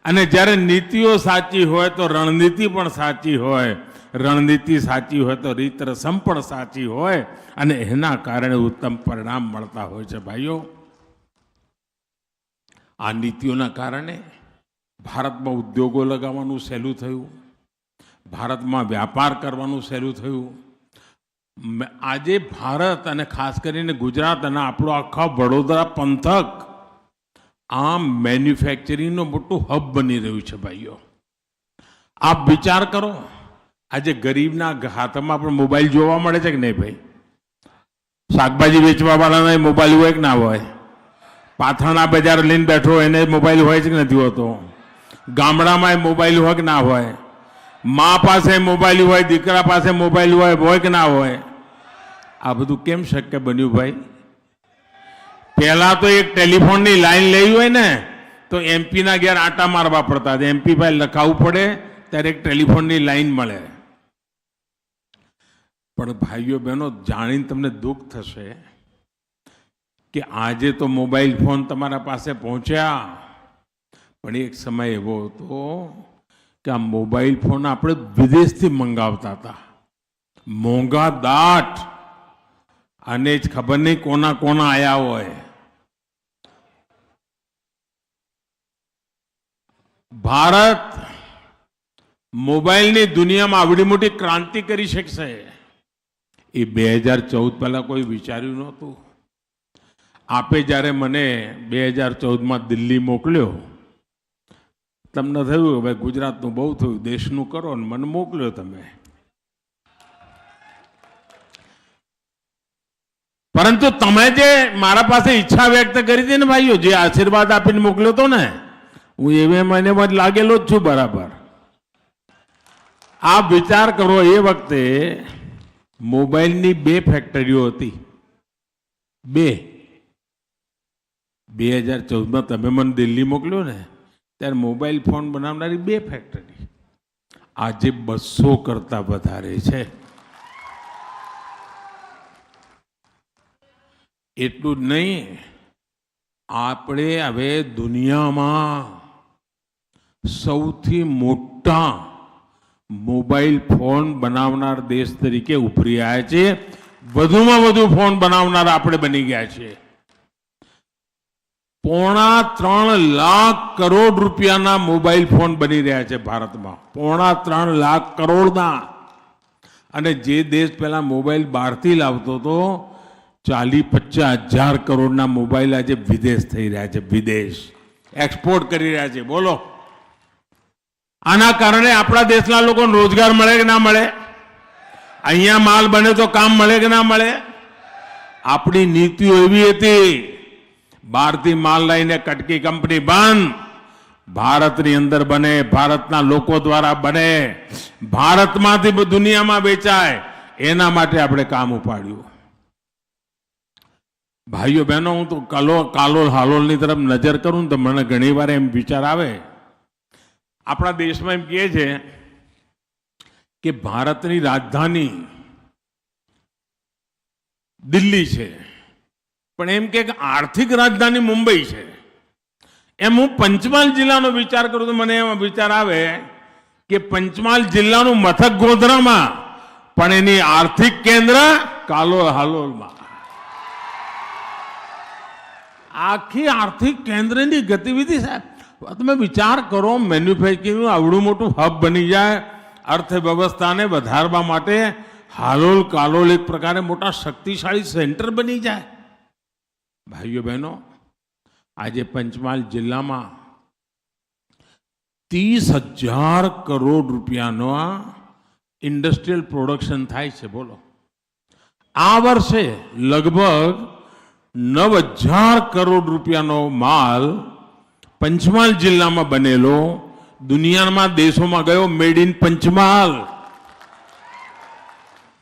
અને જ્યારે નીતિઓ સાચી હોય તો રણનીતિ પણ સાચી હોય, રણનીતિ સાચી હોય તો રીત રસમ પણ સાચી હોય, અને એના કારણે ઉત્તમ પરિણામ મળતા હોય છે ભાઈઓ. આ નીતિઓના કારણે ભારતમાં ઉદ્યોગો લગાવવાનું સહેલું થયું, ભારતમાં વ્યાપાર કરવાનું સહેલું થયું. આજે ભારત અને ખાસ કરીને ગુજરાત અને આપણો આખા વડોદરા પંથક આ મેન્યુફેક્ચરિંગનું મોટું હબ બની રહ્યું છે ભાઈઓ. આપ વિચાર કરો, આજે ગરીબના હાથમાં પણ મોબાઈલ જોવા મળે છે કે નહીં ભાઈ? શાકભાજી વેચવા વાળાના મોબાઈલ હોય કે ના હોય? પાથાણા બજાર લઈને બેઠો એને મોબાઈલ હોય છે કે નથી હોતો? ગામડામાં મોબાઈલ હોય કે ના હોય? મા પાસે મોબાઈલ હોય, દીકરા પાસે મોબાઈલ હોય કે ના હોય? આ બધું કેમ શક્ય બન્યું ભાઈ? પહેલા તો એક ટેલિફોનની લાઈન લેવી હોય ને તો એમપી ના ઘેર આટા મારવા પડતા, એમપી ભાઈ લખાવવું પડે ત્યારે એક ટેલિફોનની લાઈન મળે. પણ ભાઈઓ બહેનો, જાણીને તમને દુઃખ થશે કે આજે તો મોબાઈલ ફોન તમારા પાસે પહોંચ્યા, પણ એક સમય એવો હતો કે આ મોબાઈલ ફોન આપણે વિદેશથી મંગાવતા હતા, મોંઘા દાટ, અને જ ખબર નહીં કોના કોના આયા હોય. ભારત મોબાઈલની દુનિયામાં આવડી મોટી ક્રાંતિ કરી શકશે એ 2014 પહેલા કોઈ વિચાર્યું નહોતું. આપે જ્યારે મને 2014માં દિલ્હી મોકલ્યો, તમને થયું કે ભાઈ ગુજરાતનું બહુ થયું, દેશનું કરો, ને મને મોકલ્યો તમે. પરંતુ તમે જે મારા પાસે ઈચ્છા વ્યક્ત કરી હતી ને ભાઈઓ, જે આશીર્વાદ આપીને મોકલ્યો હતો ને, હું એવે મહિનેમાં જ લાગેલો જ છું બરાબર. આ વિચાર કરો, એ વખતે મોબાઈલની 2 ફેક્ટરીઓ હતી, 2014માં તમે મને દિલ્હી મોકલ્યો ને ત્યારે મોબાઈલ ફોન બનાવનારી 2 ફેક્ટરી, આજે 200 કરતા વધારે છે. એટલું જ નહીં, આપણે હવે દુનિયામાં સૌથી મોટા મોબાઈલ ફોન બનાવનાર દેશ તરીકે ઉભરી આવ્યા છે. વધુમાં વધુ ફોન બનાવનાર આપણે બની ગયા છે. 3.25 લાખ કરોડ રૂપિયાના મોબાઈલ ફોન બની રહ્યા છે ભારતમાં, 3.25 લાખ કરોડના. અને જે દેશ પહેલા મોબાઈલ બહારથી લાવતો હતો, 40-50 હજાર કરોડના મોબાઈલ આજે વિદેશ થઈ રહ્યા છે, વિદેશ એક્સપોર્ટ કરી રહ્યા છે. બોલો, આના કારણે આપણા દેશના લોકોને રોજગાર મળે કે ના મળે? અહીંયા માલ બને તો કામ મળે કે ના મળે? આપણી નીતિઓ એવી હતી, બહારથી માલ લઈને કટકી કંપની બંધ, ભારતની અંદર બને, ભારતના લોકો દ્વારા બને, ભારતમાંથી દુનિયામાં વેચાય, એના માટે આપણે કામ ઉપાડ્યું. ભાઈઓ બહેનો, હું તો કાલોલ હાલોલની તરફ નજર કરું તો મને ઘણી વાર એમ વિચાર આવે, આપણા દેશમાં એમ કહે છે કે ભારતની રાજધાની દિલ્હી છે, પણ એમ કે આર્થિક રાજધાની મુંબઈ છે. એમ હું પંચમહાલ જિલ્લાનો વિચાર કરું તો મને એમાં વિચાર આવે કે પંચમહાલ જિલ્લાનું મથક ગોધરામાં, પણ એની આર્થિક કેન્દ્ર કાલોલ હાલોલમાં. આખી આર્થિક કેન્દ્રની ગતિવિધિ, સાહેબ તમે વિચાર કરો, મેન્યુફેક્ચરિંગનું આવડું મોટું હબ બની જાય, અર્થવ્યવસ્થાને વધારવા માટે હાલોલ કાલોલ એક પ્રકારે મોટા શક્તિશાળી સેન્ટર બની જાય. ભાઈઓ બહેનો, આજે પંચમહાલ જિલ્લામાં 30,000 કરોડ રૂપિયાનો ઇન્ડસ્ટ્રીયલ પ્રોડક્શન થાય છે. બોલો, આ વર્ષે લગભગ 9,000 કરોડ રૂપિયાનો માલ પંચમહાલ જિલ્લામાં બનેલો દુનિયામાં દેશોમાં ગયો, મેડ ઇન પંચમહાલ.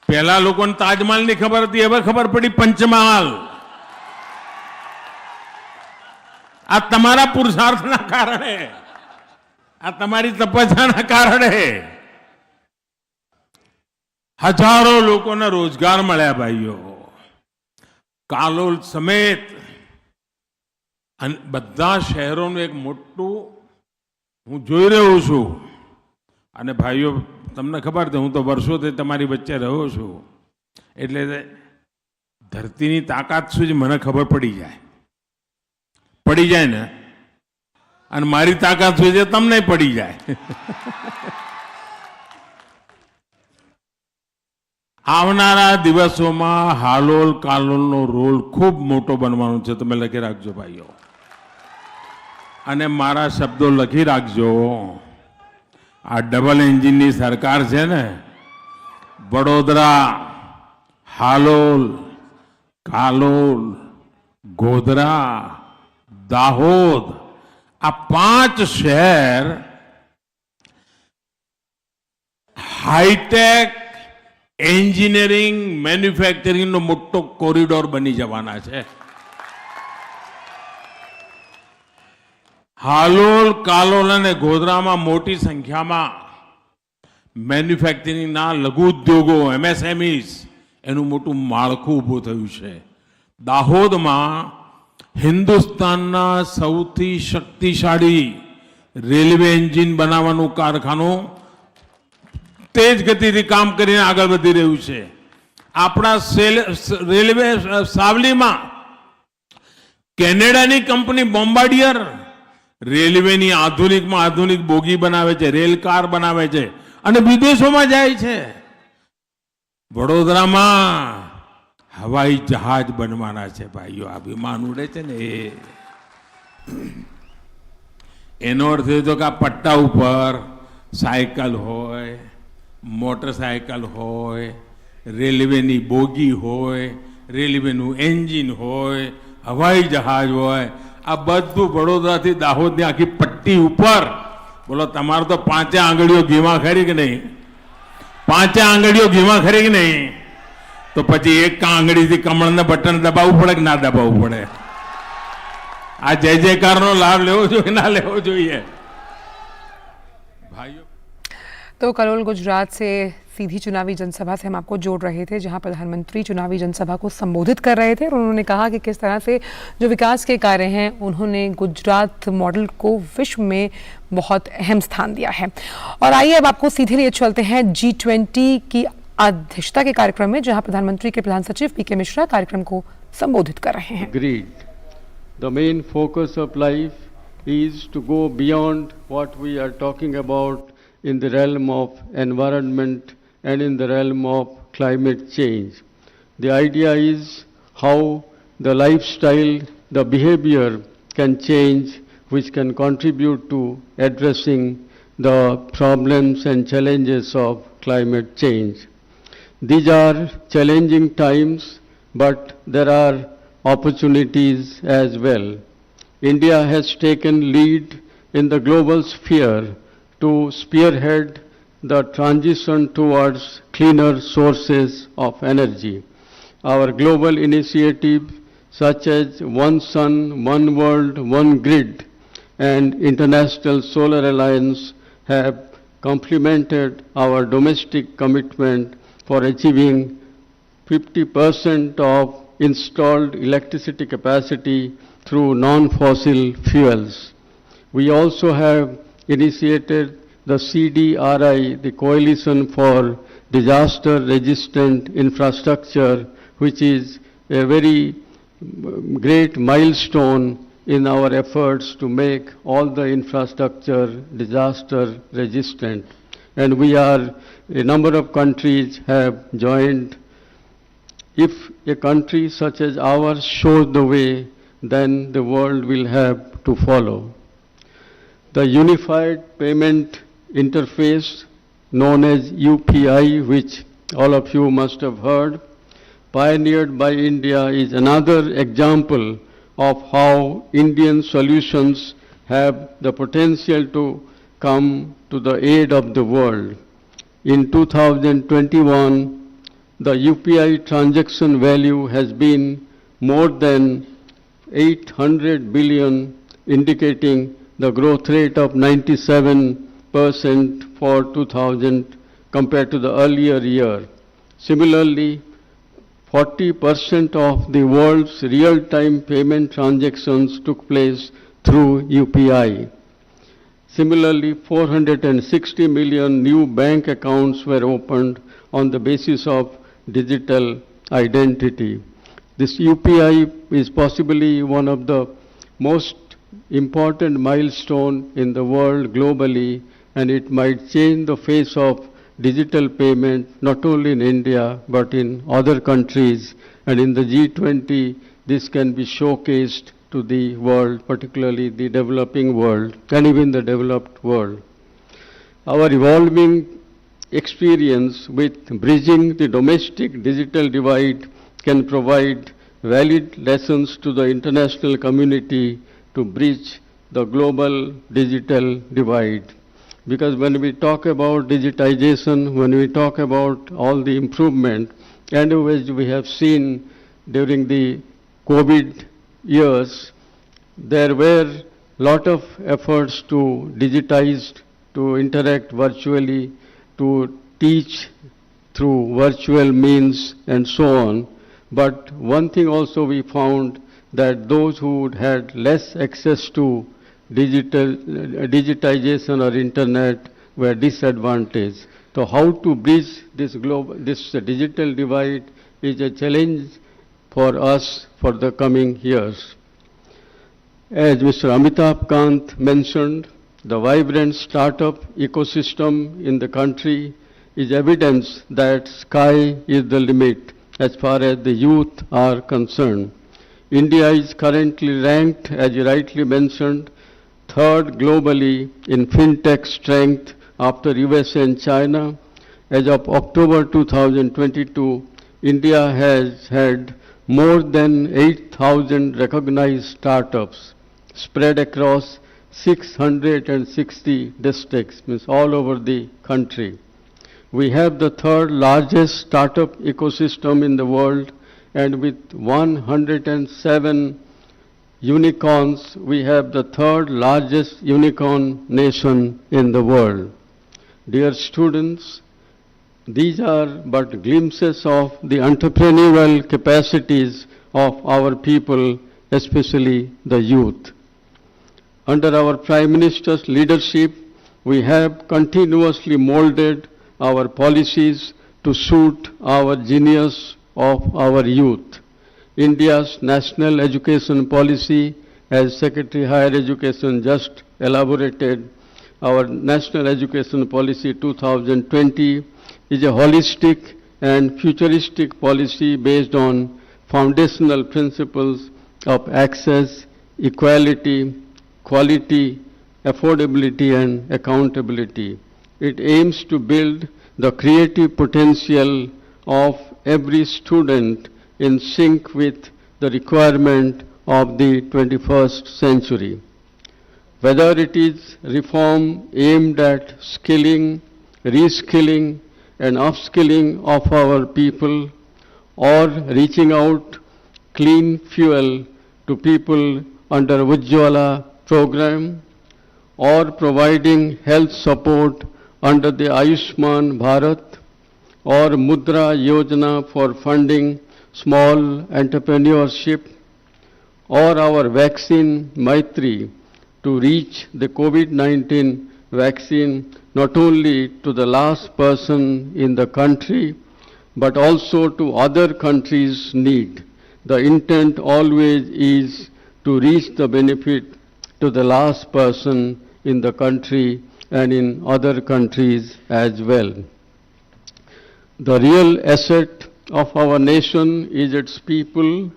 પહેલા લોકોને તાજમહાલની ખબર હતી, હવે ખબર પડી પંચમહાલ. આ તમારા પુરુષાર્થના કારણે. આ તમારી તપસ્યાના કારણે હજારો લોકોને રોજગાર મળ્યા ભાઈઓ. કાલોલ સમેત બધા શહેરોનું એક મોટું હું જોઈ રહ્યો છું. અને ભાઈઓ તમને ખબર છે, હું તો વર્ષોથી તમારી વચ્ચે રહ્યો છું, એટલે ધરતીની તાકાત શું છે મને ખબર પડી જાય ને, અને મારી તાકાત શું છે તમને પડી જાય. આવનારા દિવસોમાં હાલોલ કાલોલનો રોલ ખૂબ મોટો બનવાનો છે, તમે લખી રાખજો ભાઈઓ. અને મારા શબ્દો લખી રાખજો. આ ડબલ એન્જિનની સરકાર છે ને, વડોદરા, હાલોલ, કાલોલ, ગોધરા, દાહોદ, આ 5 શહેર હાઈટેક એન્જિનિયરિંગ મેન્યુફેક્ચરિંગનો મોટો કોરિડોર બની જવાના છે. હાલોલ, કાલોલ અને ગોધરામાં મોટી સંખ્યામાં મેન્યુફેક્ચરિંગના લઘુ ઉદ્યોગો MSMEs એનું મોટું માળખું ઊભું થયું છે. દાહોદમાં હિન્દુસ્તાનના સૌથી શક્તિશાળી રેલવે એન્જિન બનાવવાનું કારખાનું તેજ ગતિથી કામ કરીને આગળ વધી રહ્યું છે. આપણા રેલવે સાવલીમાં કેનેડાની કંપની બોમ્બાર્ડિયર રેલવેની આધુનિકમાં આધુનિક બોગી બનાવે છે, રેલ કાર બનાવે છે અને વિદેશોમાં જાય છે. વડોદરામાં હવાઈ જહાજ બનવાના છે ભાઈઓ. આ વિમાન ઉડે છે ને એનો અર્થ એ તો કે આ પટ્ટા ઉપર સાયકલ હોય, મોટરસાયકલ હોય, રેલવેની બોગી હોય, રેલવેનું એન્જિન હોય, હવાઈ જહાજ હોય, આ બધું વડોદરાથી દાહોદની આખી પટ્ટી ઉપર. બોલો તમારે તો 5 આંગળીઓ ઘીમાં ખરી કે નહીં? 5 આંગળીઓ ઘીમાં ખરી કે નહીં? તો પછી એક આંગળીથી કમળને બટન દબાવવું પડે કે ના દબાવવું પડે? આ જય જયકારનો લાભ લેવો જોઈએ ના લેવો જોઈએ भाइयों? तो कलोल गुजरात से सीधी चुनावी जनसभा से हम आपको जोड़ रहे थे, जहां प्रधानमंत्री चुनावी जनसभा को संबोधित कर रहे थे और उन्होंने कहा कि किस तरह से जो विकास के कार्य हैं उन्होंने गुजरात मॉडल को विश्व में बहुत अहम स्थान दिया है. और आइए अब आपको सीधे लिए चलते हैं G20 की अध्यक्षता के कार्यक्रम में, जहां प्रधानमंत्री के प्रधान सचिव PK मिश्रा कार्यक्रम को संबोधित कर रहे हैं. Agreed. The main focus of life is to go beyond what we are talking about in the realm of environment and in the realm of climate change. The idea is how the lifestyle, the behavior can change, which can contribute to addressing the problems and challenges of climate change. These are challenging times, but there are opportunities as well. India has taken lead in the global sphere to spearhead the transition towards cleaner sources of energy. Our global initiatives such as One Sun, One World, One Grid and International Solar Alliance have complemented our domestic commitment for achieving 50% of installed electricity capacity through non-fossil fuels. We also have initiated the CDRI, the Coalition for Disaster-Resistant Infrastructure, which is a very great milestone in our efforts to make all the infrastructure disaster-resistant. And a number of countries have joined. If a country such as ours shows the way, then the world will have to follow. The Unified Payment Interface, known as UPI, which all of you must have heard, pioneered by India, is another example of how Indian solutions have the potential to come to the aid of the world. In 2021, the UPI transaction value has been more than 800 billion, indicating the growth rate of 97% for 2000 compared to the earlier year. Similarly, 40% of the world's real-time payment transactions took place through UPI. Similarly, 460 million new bank accounts were opened on the basis of digital identity. This UPI is possibly one of the most important milestone in the world globally, and it might change the face of digital payment not only in India but in other countries, and in the G20 this can be showcased to the world, particularly the developing world and even the developed world. Our evolving experience with bridging the domestic digital divide can provide valid lessons to the international community to bridge the global digital divide. Because when we talk about digitization, when we talk about all the improvement, and which we have seen during the COVID years, there were lot of efforts to digitize, to interact virtually, to teach through virtual means and so on. But one thing also we found that those who had less access to digitization or internet were disadvantaged. So how to bridge this digital divide is a challenge for us for the coming years. As Mr. Amitabh Kant mentioned, the vibrant startup ecosystem in the country is evidence that sky is the limit as far as the youth are concerned. India is currently ranked, as you rightly mentioned, third globally in fintech strength after USA and China. As of October 2022, India has had more than 8,000 recognized startups spread across 660 districts, means all over the country. We have the third largest startup ecosystem in the world, and with 107 unicorns, we have the third largest unicorn nation in the world. Dear students, these are but glimpses of the entrepreneurial capacities of our people, especially the youth. Under our Prime Minister's leadership, we have continuously molded our policies to suit our genius of our youth. India's national education policy, as Secretary Higher Education just elaborated, our National Education Policy 2020 is a holistic and futuristic policy based on foundational principles of access, equality, quality, affordability, and accountability. It aims to build the creative potential of every student in sync with the requirement of the 21st century. Whether it is reform aimed at skilling, reskilling, and upskilling of our people, or reaching out clean fuel to people under Ujjwala program, or providing health support under the Ayushman Bharat, or Mudra Yojana for funding small entrepreneurship, or our vaccine Maitri to reach the COVID-19 vaccine not only to the last person in the country, but also to other countries' need. The intent always is to reach the benefit to the last person in the country and in other countries as well. The real asset of our nation is its people.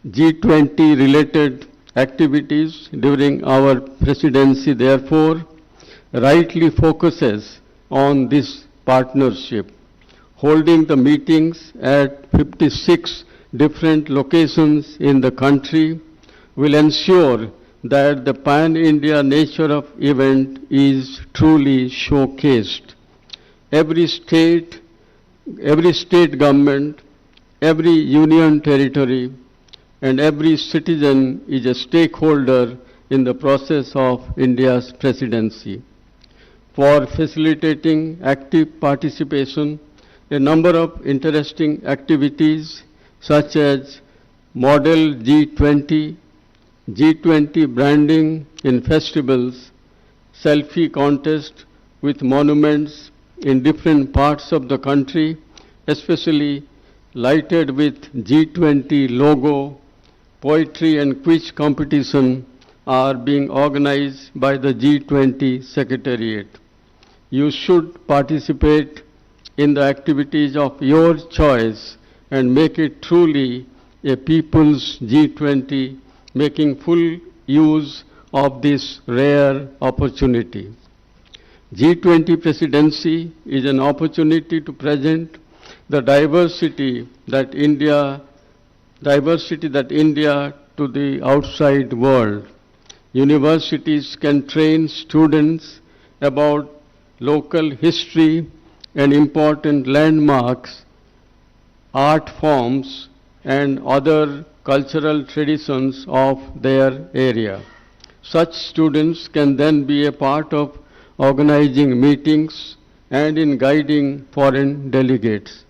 G20 related activities during our presidency, therefore, rightly focuses on this partnership. Holding the meetings at 56 different locations in the country will ensure that the pan-India nature of event is truly showcased. Every state government, every union territory, and every citizen is a stakeholder in the process of India's presidency. For facilitating active participation, a number of interesting activities such as Model G20, G20 branding in festivals, selfie contest with monuments in different parts of the country, especially lighted with G20 logo, poetry and quiz competition are being organized by the G20 Secretariat. You should participate in the activities of your choice and make it truly a people's G20, making full use of this rare opportunity. G20 presidency is an opportunity to present the diversity that India to the outside world. Universities can train students about local history and important landmarks, art forms, and other cultural traditions of their area. Such students can then be a part of organizing meetings and in guiding foreign delegates.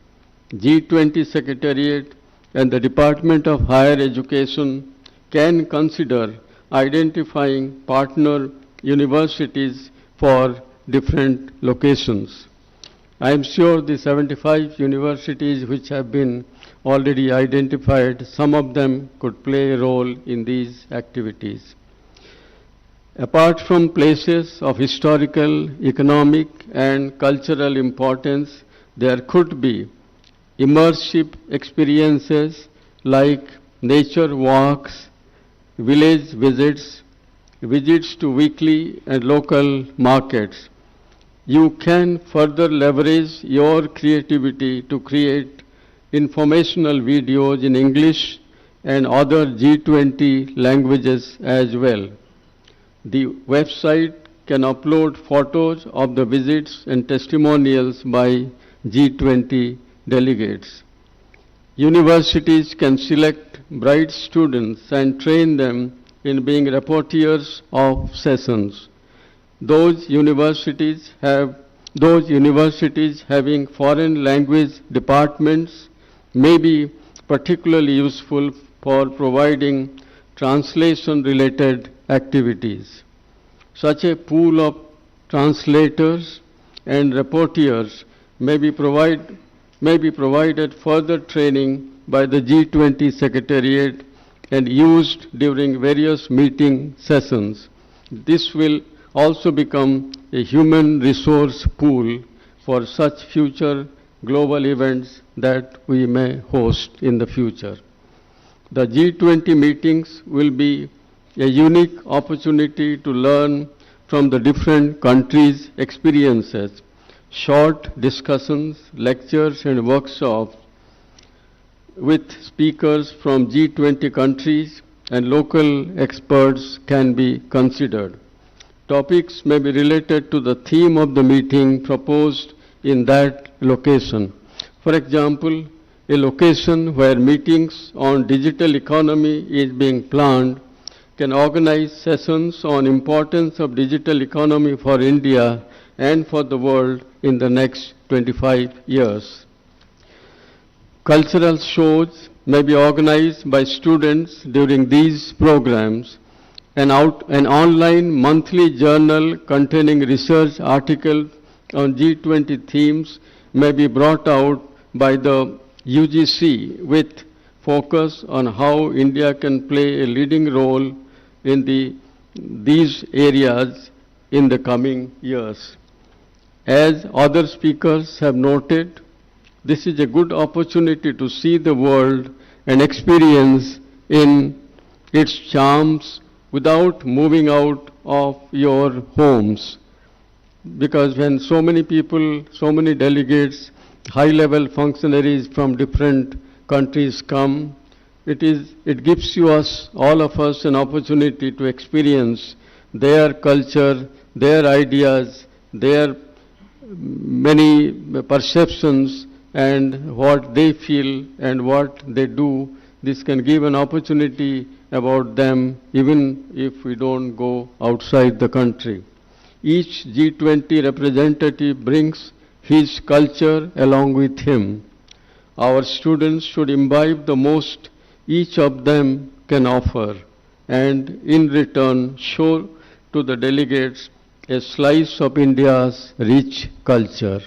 G20 Secretariat and the Department of Higher Education can consider identifying partner universities for different locations. I am sure the 75 universities which have been already identified, some of them could play a role in these activities. Apart from places of historical, economic, and cultural importance, there could be immersive experiences like nature walks, village visits, visits to weekly and local markets. You can further leverage your creativity to create informational videos in English and other G20 languages as well. The website can upload photos of the visits and testimonials by G20 delegates. Universities can select bright students and train them in being reporters of sessions. Those universities having foreign language departments may be particularly useful for providing translation-related activities. Such a pool of translators and reporters may be provided further training by the G20 Secretariat and used during various meeting sessions. This will also become a human resource pool for such future global events that we may host in the future. The G20 meetings will be a unique opportunity to learn from the different countries' experiences. Short discussions, lectures, and workshops with speakers from G20 countries and local experts can be considered. Topics may be related to the theme of the meeting proposed in that location. For example, a location where meetings on digital economy is being planned can organize sessions on importance of digital economy for India and for the world in the next 25 years. Cultural shows may be organized by students during these programs. An online monthly journal containing research articles on G20 themes may be brought out by the UGC with focus on how India can play a leading role in these areas in the coming years. As other speakers have noted, this is a good opportunity to see the world and experience in its charms without moving out of your homes. Because when so many people, so many delegates, high-level functionaries from different countries come, it gives all of us an opportunity to experience their culture, their ideas, their many perceptions, and what they feel and what they do this can give an opportunity about them even if we don't go outside the country. Each G20 representative brings his culture along with him. Our students should imbibe the most each of them can offer and in return show to the delegates a slice of India's rich culture.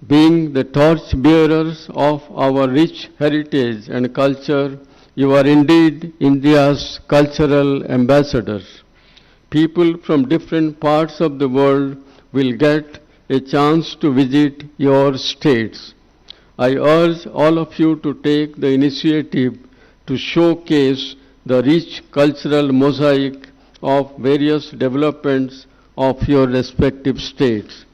Being the torch bearers of our rich heritage and culture, you are indeed India's cultural ambassadors. People from different parts of the world will get a chance to visit your states. I urge all of you to take the initiative to showcase the rich cultural mosaic of various developments of your respective states.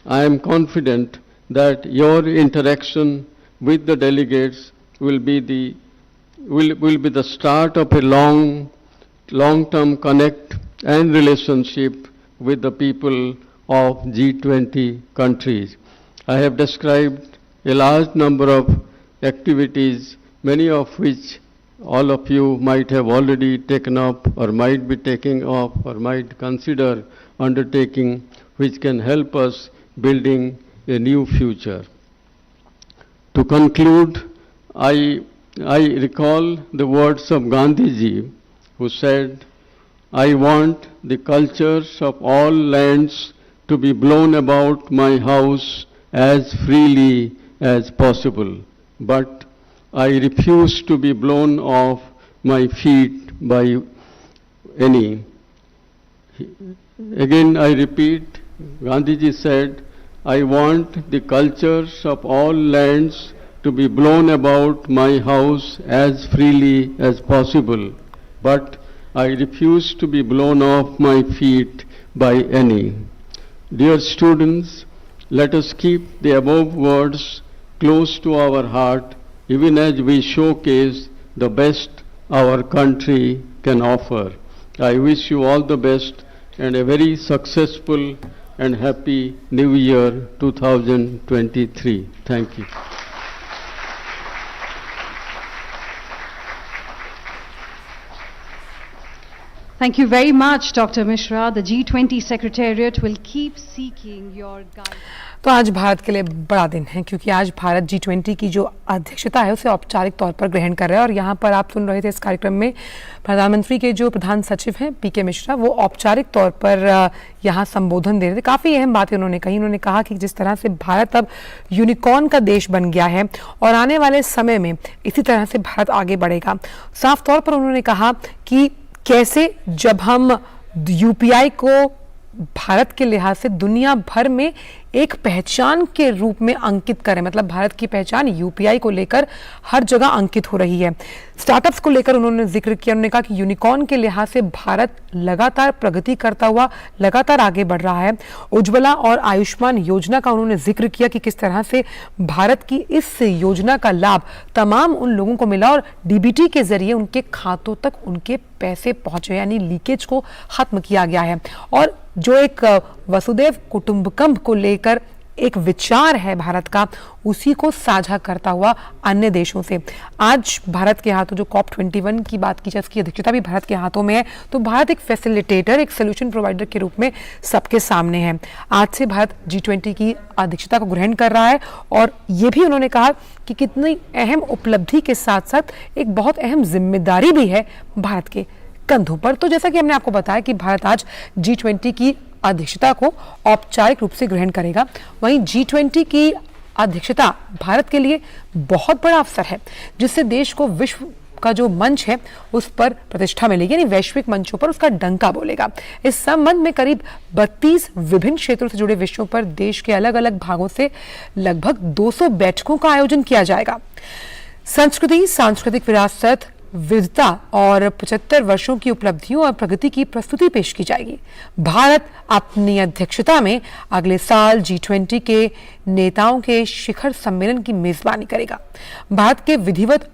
I am confident that your interaction with the delegates will be the start of a long-term connect and relationship with the people of G20 countries. I have described a large number of activities, many of which all of you might have already taken up or might be taking up or might consider undertaking, which can help us building a new future. To conclude, I recall the words of Gandhiji, who said, "I want the cultures of all lands to be blown about my house as freely as possible, but I refuse to be blown off my feet by any." Again, I repeat, Gandhiji said, "I want the cultures of all lands to be blown about my house as freely as possible, but I refuse to be blown off my feet by any." Dear students, let us keep the above words close to our heart, even as we showcase the best our country can offer. I wish you all the best and a very successful and happy New Year 2023. Thank you. Thank you very much, Dr. Mishra. The G20 Secretariat will keep seeking your guidance. तो आज भारत के लिए बड़ा दिन है क्योंकि आज Bharat G20 की जो अध्यक्षता है उसे औपचारिक तौर पर ग्रहण कर रहा है और यहाँ पर आप सुन रहे थे इस कार्यक्रम में प्रधानमंत्री के जो प्रधान सचिव हैं पीके मिश्रा, वो औपचारिक तौर पर यहाँ संबोधन दे रहे थे। काफ़ी अहम बातें उन्होंने कही। उन्होंने कहा कि जिस तरह से भारत अब यूनिकॉर्न का देश बन गया है और आने वाले समय में इसी तरह से भारत आगे बढ़ेगा। साफ तौर पर उन्होंने कहा कि कैसे जब हम यूपीआई को भारत के लिहाज से दुनिया भर में एक पहचान के रूप में अंकित करें, मतलब भारत की पहचान यूपीआई को लेकर हर जगह अंकित हो रही है। स्टार्टअप्स को लेकर उन्होंने जिक्र किया। उन्होंने कहा कि यूनिकॉर्न के लिहाज से भारत लगातार प्रगति करता हुआ लगातार आगे बढ़ रहा है। उज्ज्वला और आयुष्मान योजना का उन्होंने जिक्र किया कि किस तरह से भारत की इस योजना का लाभ तमाम उन लोगों को मिला और डीबीटी के जरिए उनके खातों तक उनके पैसे पहुंचे, यानी लीकेज को खत्म किया गया है। और जो एक वसुदैव कुटुंबकम को लेकर एक विचार है भारत का, उसी को साझा करता हुआ अन्य देशों से। आज भारत के हाथों जो COP21 की बात की जाए, इसकी अध्यक्षता भी भारत के हाथों में है, तो भारत एक फैसिलिटेटर, एक सोल्यूशन प्रोवाइडर के रूप में सबके सामने है। आज से भारत G20 की अध्यक्षता को ग्रहण कर रहा है और ये भी उन्होंने कहा कि कितनी अहम उपलब्धि के साथ साथ एक बहुत अहम जिम्मेदारी भी है भारत के कंधों पर। तो जैसा कि हमने आपको बताया कि भारत आज G20 की अध्यक्षता को औपचारिक रूप से ग्रहण करेगा। वहीं G20 की अध्यक्षता भारत के लिए बहुत बड़ा अवसर है, जिससे देश को विश्व का जो मंच है उस पर प्रतिष्ठा मिलेगी, यानी वैश्विक मंचों पर उसका डंका बोलेगा। इस संबंध में करीब 32 विभिन्न क्षेत्रों से जुड़े विषयों पर देश के अलग अलग भागों से लगभग 200 बैठकों का आयोजन किया जाएगा। संस्कृति, सांस्कृतिक विरासत, विविधता और 75 वर्षों की उपलब्धियों और प्रगति की प्रस्तुति पेश की जाएगी। भारत अपनी अध्यक्षता में अगले साल G20 के नेताओं के शिखर सम्मेलन की मेजबानी करेगा। भारत के विधिवत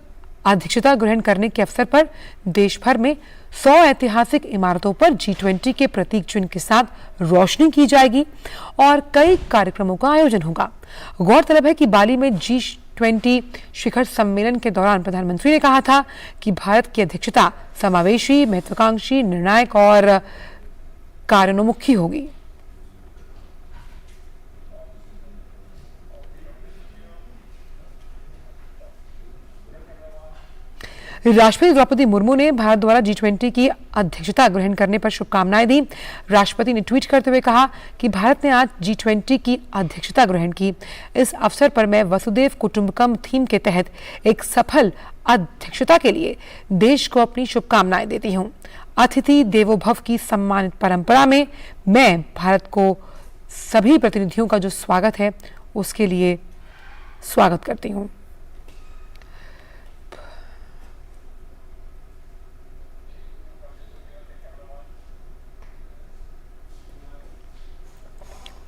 अध्यक्षता ग्रहण करने के अवसर पर देश भर में 100 ऐतिहासिक इमारतों पर G20 के प्रतीक चिन्ह के साथ रोशनी की जाएगी और कई कार्यक्रमों का आयोजन होगा। गौरतलब है कि बाली में G20 शिखर सम्मेलन के दौरान प्रधानमंत्री ने कहा था कि भारत की अध्यक्षता समावेशी, महत्वाकांक्षी, निर्णायक और कार्योन्मुखी होगी। राष्ट्रपति द्रौपदी मुर्मू ने भारत द्वारा G20 की अध्यक्षता ग्रहण करने पर शुभकामनाएं दी। राष्ट्रपति ने ट्वीट करते हुए कहा कि भारत ने आज G20 की अध्यक्षता ग्रहण की। इस अवसर पर मैं वसुदेव कुटुंबकम थीम के तहत एक सफल अध्यक्षता के लिए देश को अपनी शुभकामनाएं देती हूं। अतिथि देवो भव की सम्मानित परंपरा में मैं भारत को सभी प्रतिनिधियों का जो स्वागत है उसके लिए स्वागत करती हूं।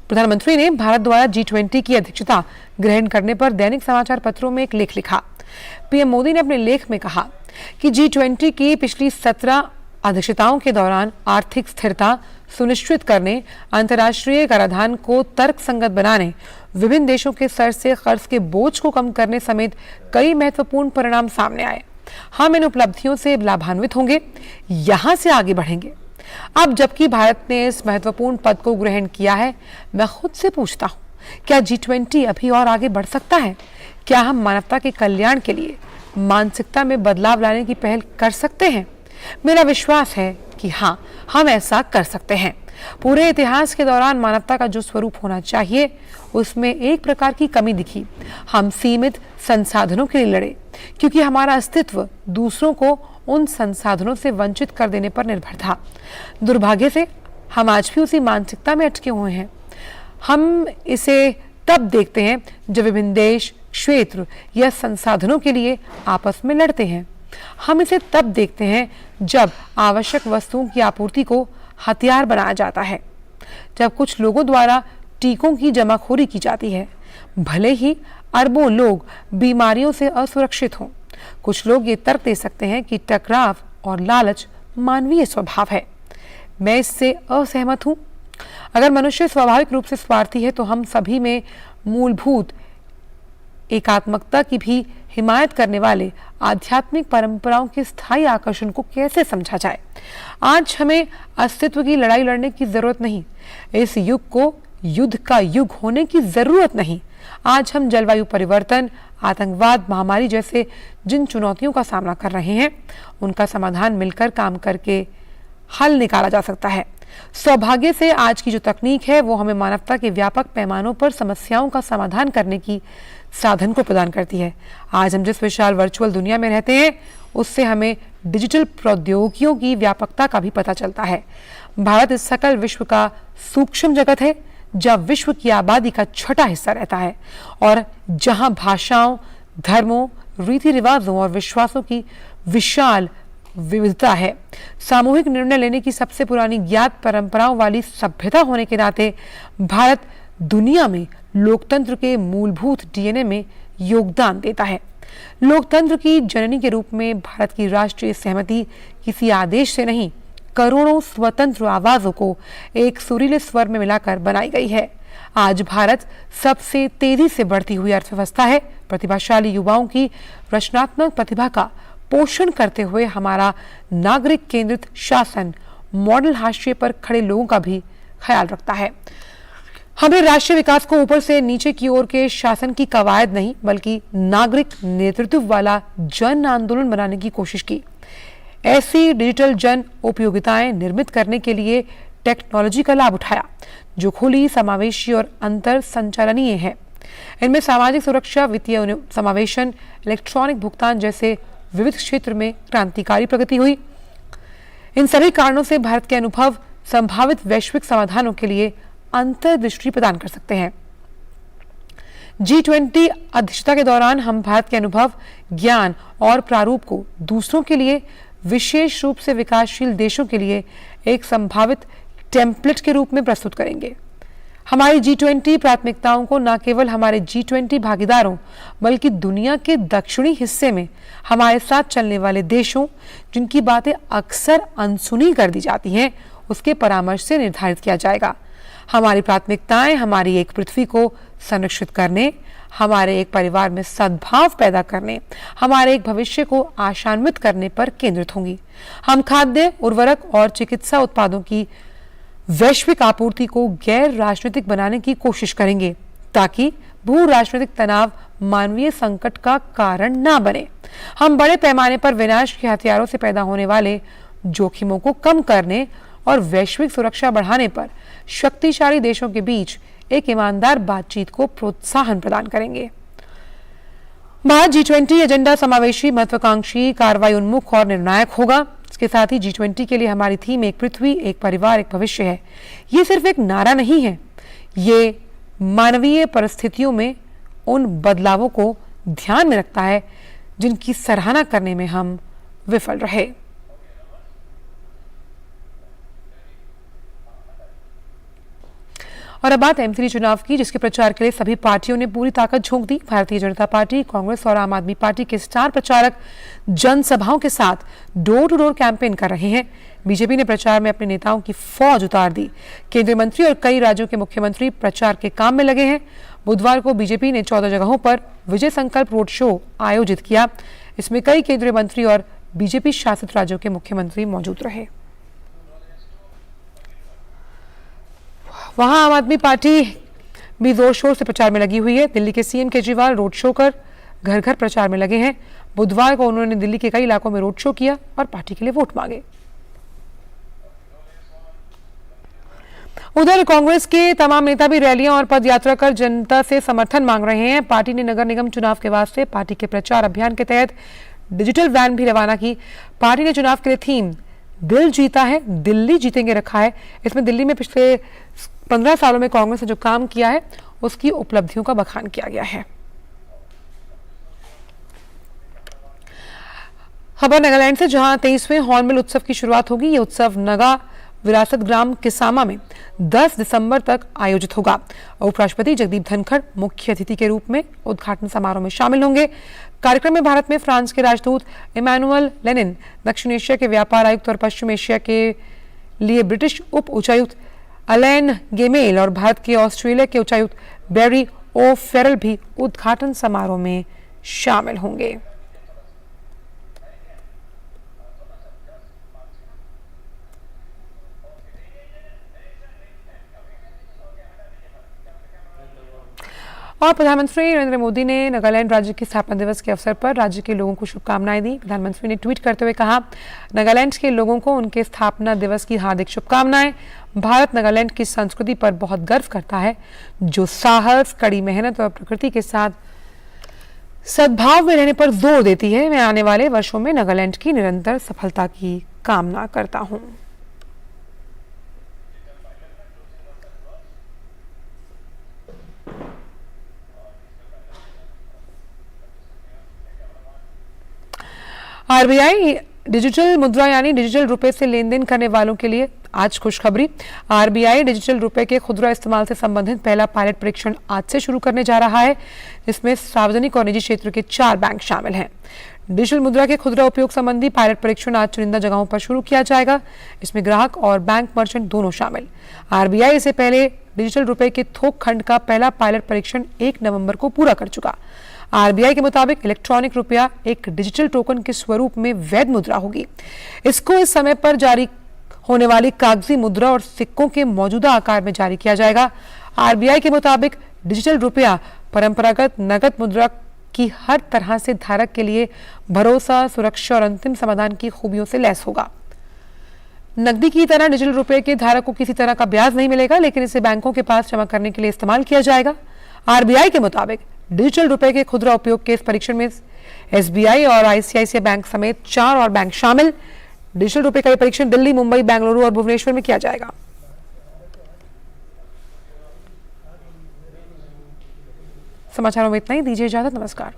प्रधानमंत्री ने भारत द्वारा G20 की अध्यक्षता ग्रहण करने पर दैनिक समाचार पत्रों में एक लेख लिखा। पीएम मोदी ने अपने लेख में कहा कि G20 की पिछली 17 अध्यक्षताओं के दौरान आर्थिक स्थिरता सुनिश्चित करने, अंतर्राष्ट्रीय कराधान को तर्कसंगत बनाने, विभिन्न देशों के सर से कर्ज के बोझ को कम करने समेत कई महत्वपूर्ण परिणाम सामने आए। हम इन उपलब्धियों से लाभान्वित होंगे, यहाँ से आगे बढ़ेंगे। अब जबकि भारत ने इस महत्वपूर्ण पद को ग्रहण किया है, मैं खुद से पूछता हूँ, क्या G20 अभी और आगे बढ़ सकता है? क्या हम मानवता के कल्याण के लिए मानसिकता में बदलाव लाने की पहल कर सकते हैं? मेरा विश्वास है कि हाँ, हम ऐसा कर सकते हैं। पूरे इतिहास के दौरान मानवता का जो स्वरूप होना चाहिए उसमें एक प्रकार की कमी दिखी। हम सीमित संसाधनों के लिए लड़े क्योंकि हमारा अस्तित्व दूसरों को उन संसाधनों से वंचित कर देने पर निर्भर था। दुर्भाग्य से हम आज भी उसी मानसिकता में अटके हुए हैं। हम इसे तब देखते हैं जब विभिन्न देश, क्षेत्र या संसाधनों के लिए आपस में लड़ते हैं। हम इसे तब देखते हैं जब आवश्यक वस्तुओं की आपूर्ति को हथियार बनाया जाता है, जब कुछ लोगों द्वारा टीकों की जमाखोरी की जाती है, भले ही अरबों लोग बीमारियों से असुरक्षित हों। कुछ लोग ये तर्क दे सकते हैं कि टकराव और लालच मानवीय स्वभाव है। मैं इससे असहमत हूं। अगर मनुष्य स्वाभाविक रूप से स्वार्थी है तो हम सभी में मूलभूत एकात्मकता की भी हिमायत करने वाले आध्यात्मिक परंपराओं के स्थायी आकर्षण को कैसे समझा जाए? आज हमें अस्तित्व की लड़ाई लड़ने की जरूरत नहीं। इस युग को युद्ध का युग होने की जरूरत नहीं। आज हम जलवायु परिवर्तन, आतंकवाद, महामारी जैसे जिन चुनौतियों का सामना कर रहे हैं उनका समाधान मिलकर काम करके हल निकाला जा सकता है। सौभाग्य से आज की जो तकनीक है वो हमें मानवता के व्यापक पैमानों पर समस्याओं का समाधान करने की साधन को प्रदान करती है। आज हम जिस विशाल वर्चुअल दुनिया में रहते हैं उससे हमें डिजिटल प्रौद्योगिकियों की व्यापकता का भी पता चलता है। भारत इस सकल विश्व का सूक्ष्म जगत है जहाँ विश्व की आबादी का छठा हिस्सा रहता है और जहाँ भाषाओं, धर्मों, रीति रिवाजों और विश्वासों की विशाल विविधता है। सामूहिक निर्णय लेने की सबसे पुरानी ज्ञात परंपराओं वाली सभ्यता होने के नाते भारत दुनिया में लोकतंत्र के मूलभूत डीएनए में योगदान देता है। लोकतंत्र की जननी के रूप में भारत की राष्ट्रीय सहमति किसी आदेश से नहीं, करोड़ों स्वतंत्र आवाजों को एक सुरीले स्वर में मिलाकर बनाई गई है। आज भारत सबसे तेजी से बढ़ती हुई अर्थव्यवस्था है। प्रतिभाशाली युवाओं की रचनात्मक प्रतिभा का पोषण करते हुए हमारा नागरिक केंद्रित शासन मॉडल हाशिए पर खड़े लोगों का भी ख्याल रखता है। हमें राष्ट्रीय विकास को ऊपर से नीचे की ओर के शासन की कवायद नहीं बल्कि नागरिक नेतृत्व वाला जन आंदोलन बनाने की कोशिश की। ऐसी डिजिटल जन उपयोगिताएं निर्मित करने के लिए टेक्नोलॉजी का लाभ उठाया जो खुली, समावेशी और अंतर संचालनीय है। इनमें सामाजिक सुरक्षा, वित्तीय समावेशन, इलेक्ट्रॉनिक भुगतान जैसे विविध क्षेत्र में क्रांतिकारी प्रगति हुई। इन सभी कारणों से भारत के अनुभव संभावित वैश्विक समाधानों के लिए अंतर्दृष्टि प्रदान कर सकते हैं। G20 अध्यक्षता के दौरान हम भारत के अनुभव, ज्ञान और प्रारूप को दूसरों के लिए, विशेष रूप से विकासशील देशों के लिए एक संभावित टेम्पलेट के रूप में प्रस्तुत करेंगे। हमारी G20 प्राथमिकताओं को न केवल हमारे G20 भागीदारों बल्कि दुनिया के दक्षिणी हिस्से में हमारे साथ चलने वाले देशों जिनकी बातें अक्सर अनसुनी कर दी जाती हैं उसके परामर्श से निर्धारित किया जाएगा। हमारी प्राथमिकताएं हमारी एक पृथ्वी को संरक्षित करने, हमारे एक परिवार में सद्भाव पैदा करने, हमारे एक भविष्य को आशान्वित करने पर केंद्रित होंगी। हम खाद्य, उर्वरक और चिकित्सा उत्पादों की वैश्विक आपूर्ति को गैर राजनीतिक बनाने की कोशिश करेंगे ताकि भू राजनीतिक तनाव मानवीय संकट का कारण न बने। हम बड़े पैमाने पर विनाश के हथियारों से पैदा होने वाले जोखिमों को कम करने और वैश्विक सुरक्षा बढ़ाने पर शक्तिशाली देशों के बीच एक ईमानदार बातचीत को प्रोत्साहन प्रदान करेंगे। भारत G20 एजेंडा समावेशी, महत्वाकांक्षी, कार्रवाई उन्मुख और निर्णायक होगा। इसके साथ ही G20 के लिए हमारी थीम एक पृथ्वी, एक परिवार, एक भविष्य है। ये सिर्फ एक नारा नहीं है, ये मानवीय परिस्थितियों में उन बदलावों को ध्यान में रखता है जिनकी सराहना करने में हम विफल रहे। और अब बात M3 चुनाव की, जिसके प्रचार के लिए सभी पार्टियों ने पूरी ताकत झोंक दी। भारतीय जनता पार्टी, कांग्रेस और आम आदमी पार्टी के स्टार प्रचारक जनसभाओं के साथ डोर टू डोर कैंपेन कर रहे हैं। बीजेपी ने प्रचार में अपने नेताओं की फौज उतार दी। केंद्रीय मंत्री और कई राज्यों के मुख्यमंत्री प्रचार के काम में लगे हैं। बुधवार को बीजेपी ने 14 जगहों पर विजय संकल्प रोड शो आयोजित किया। इसमें कई केंद्रीय मंत्री और बीजेपी शासित राज्यों के मुख्यमंत्री मौजूद रहे। वहां आम आदमी पार्टी भी जोर शोर से प्रचार में लगी हुई है। दिल्ली के सीएम केजरीवाल रोड शो कर घर घर प्रचार में लगे हैं। बुधवार को उन्होंने दिल्ली के कई इलाकों में रोड शो किया और पार्टी के लिए वोट मांगे। उधर कांग्रेस के तमाम नेता भी रैलियां और पदयात्रा कर जनता से समर्थन मांग रहे हैं। पार्टी ने नगर निगम चुनाव के वास्ते पार्टी के प्रचार अभियान के तहत डिजिटल वैन भी रवाना की। पार्टी ने चुनाव के लिए थीम दिल जीता है, दिल्ली जीतेंगे रखा है। इसमें दिल्ली में पिछले 15 सालों में कांग्रेस ने जो काम किया है उसकी उपलब्धियों का बखान किया गया है। खबर नागालैंड से, जहां 23वें हॉर्नबिल उत्सव की शुरुआत होगी। ये उत्सव नगा विरासत ग्राम किसामा में 10 दिसंबर तक आयोजित होगा। उपराष्ट्रपति जगदीप धनखड़ मुख्य अतिथि के रूप में उद्घाटन समारोह में शामिल होंगे। कार्यक्रम में भारत में फ्रांस के राजदूत इमैनुअल लेनिन, दक्षिण एशिया के व्यापार आयुक्त और पश्चिम एशिया के लिए ब्रिटिश उप उच्चायुक्त अलैन गेमेल और भारत के ऑस्ट्रेलिया के उच्चायुक्त बैरी ओ फेरल भी उद्घाटन समारोह में शामिल होंगे। और प्रधानमंत्री नरेंद्र मोदी ने नागालैंड राज्य की स्थापना दिवस के अवसर पर राज्य के लोगों को शुभकामनाएं दी। प्रधानमंत्री ने ट्वीट करते हुए कहा, नागालैंड के लोगों को उनके स्थापना दिवस की हार्दिक शुभकामनाएं। भारत नागालैंड की संस्कृति पर बहुत गर्व करता है, जो साहस, कड़ी मेहनत और प्रकृति के साथ सद्भाव में रहने पर जोर देती है। मैं आने वाले वर्षों में नागालैंड की निरंतर सफलता की कामना करता हूं। आरबीआई डिजिटल मुद्रा यानी डिजिटल रुपए से लेन देन करने वालों के लिए आज खुशखबरी। आरबीआई डिजिटल रुपए के खुदरा इस्तेमाल से संबंधित पहला पायलट परीक्षण आज से शुरू करने जा रहा है। इसमें सार्वजनिक और निजी क्षेत्र के 4 बैंक शामिल हैं। डिजिटल मुद्रा के खुदरा उपयोग संबंधी पायलट परीक्षण आज चुनिंदा जगहों पर शुरू किया जाएगा। इसमें ग्राहक और बैंक मर्चेंट दोनों शामिल। आरबीआई इससे पहले डिजिटल रुपए के थोक खंड का पहला पायलट परीक्षण 1 नवंबर को पूरा कर चुका। आरबीआई के मुताबिक इलेक्ट्रॉनिक रुपया एक डिजिटल टोकन के स्वरूप में वैध मुद्रा होगी। इसको इस समय पर जारी होने वाली कागजी मुद्रा और सिक्कों के मौजूदा आकार में जारी किया जाएगा। आरबीआई के मुताबिक डिजिटल रुपया परंपरागत नकद मुद्रा की हर तरह से धारक के लिए भरोसा, सुरक्षा और अंतिम समाधान की खूबियों से लैस होगा। नकदी की तरह डिजिटल रुपए के धारक को किसी तरह का ब्याज नहीं मिलेगा, लेकिन इसे बैंकों के पास जमा करने के लिए इस्तेमाल किया जाएगा। आरबीआई के मुताबिक डिजिटल रुपए के खुदरा उपयोग के इस परीक्षण में एसबीआई और आईसीआईसीआई बैंक समेत 4 और बैंक शामिल। डिजिटल रुपए का परीक्षण दिल्ली, मुंबई, बेंगलुरु और भुवनेश्वर में किया जाएगा। समाचारों में इतना ही। दीजिए इजाजत। नमस्कार।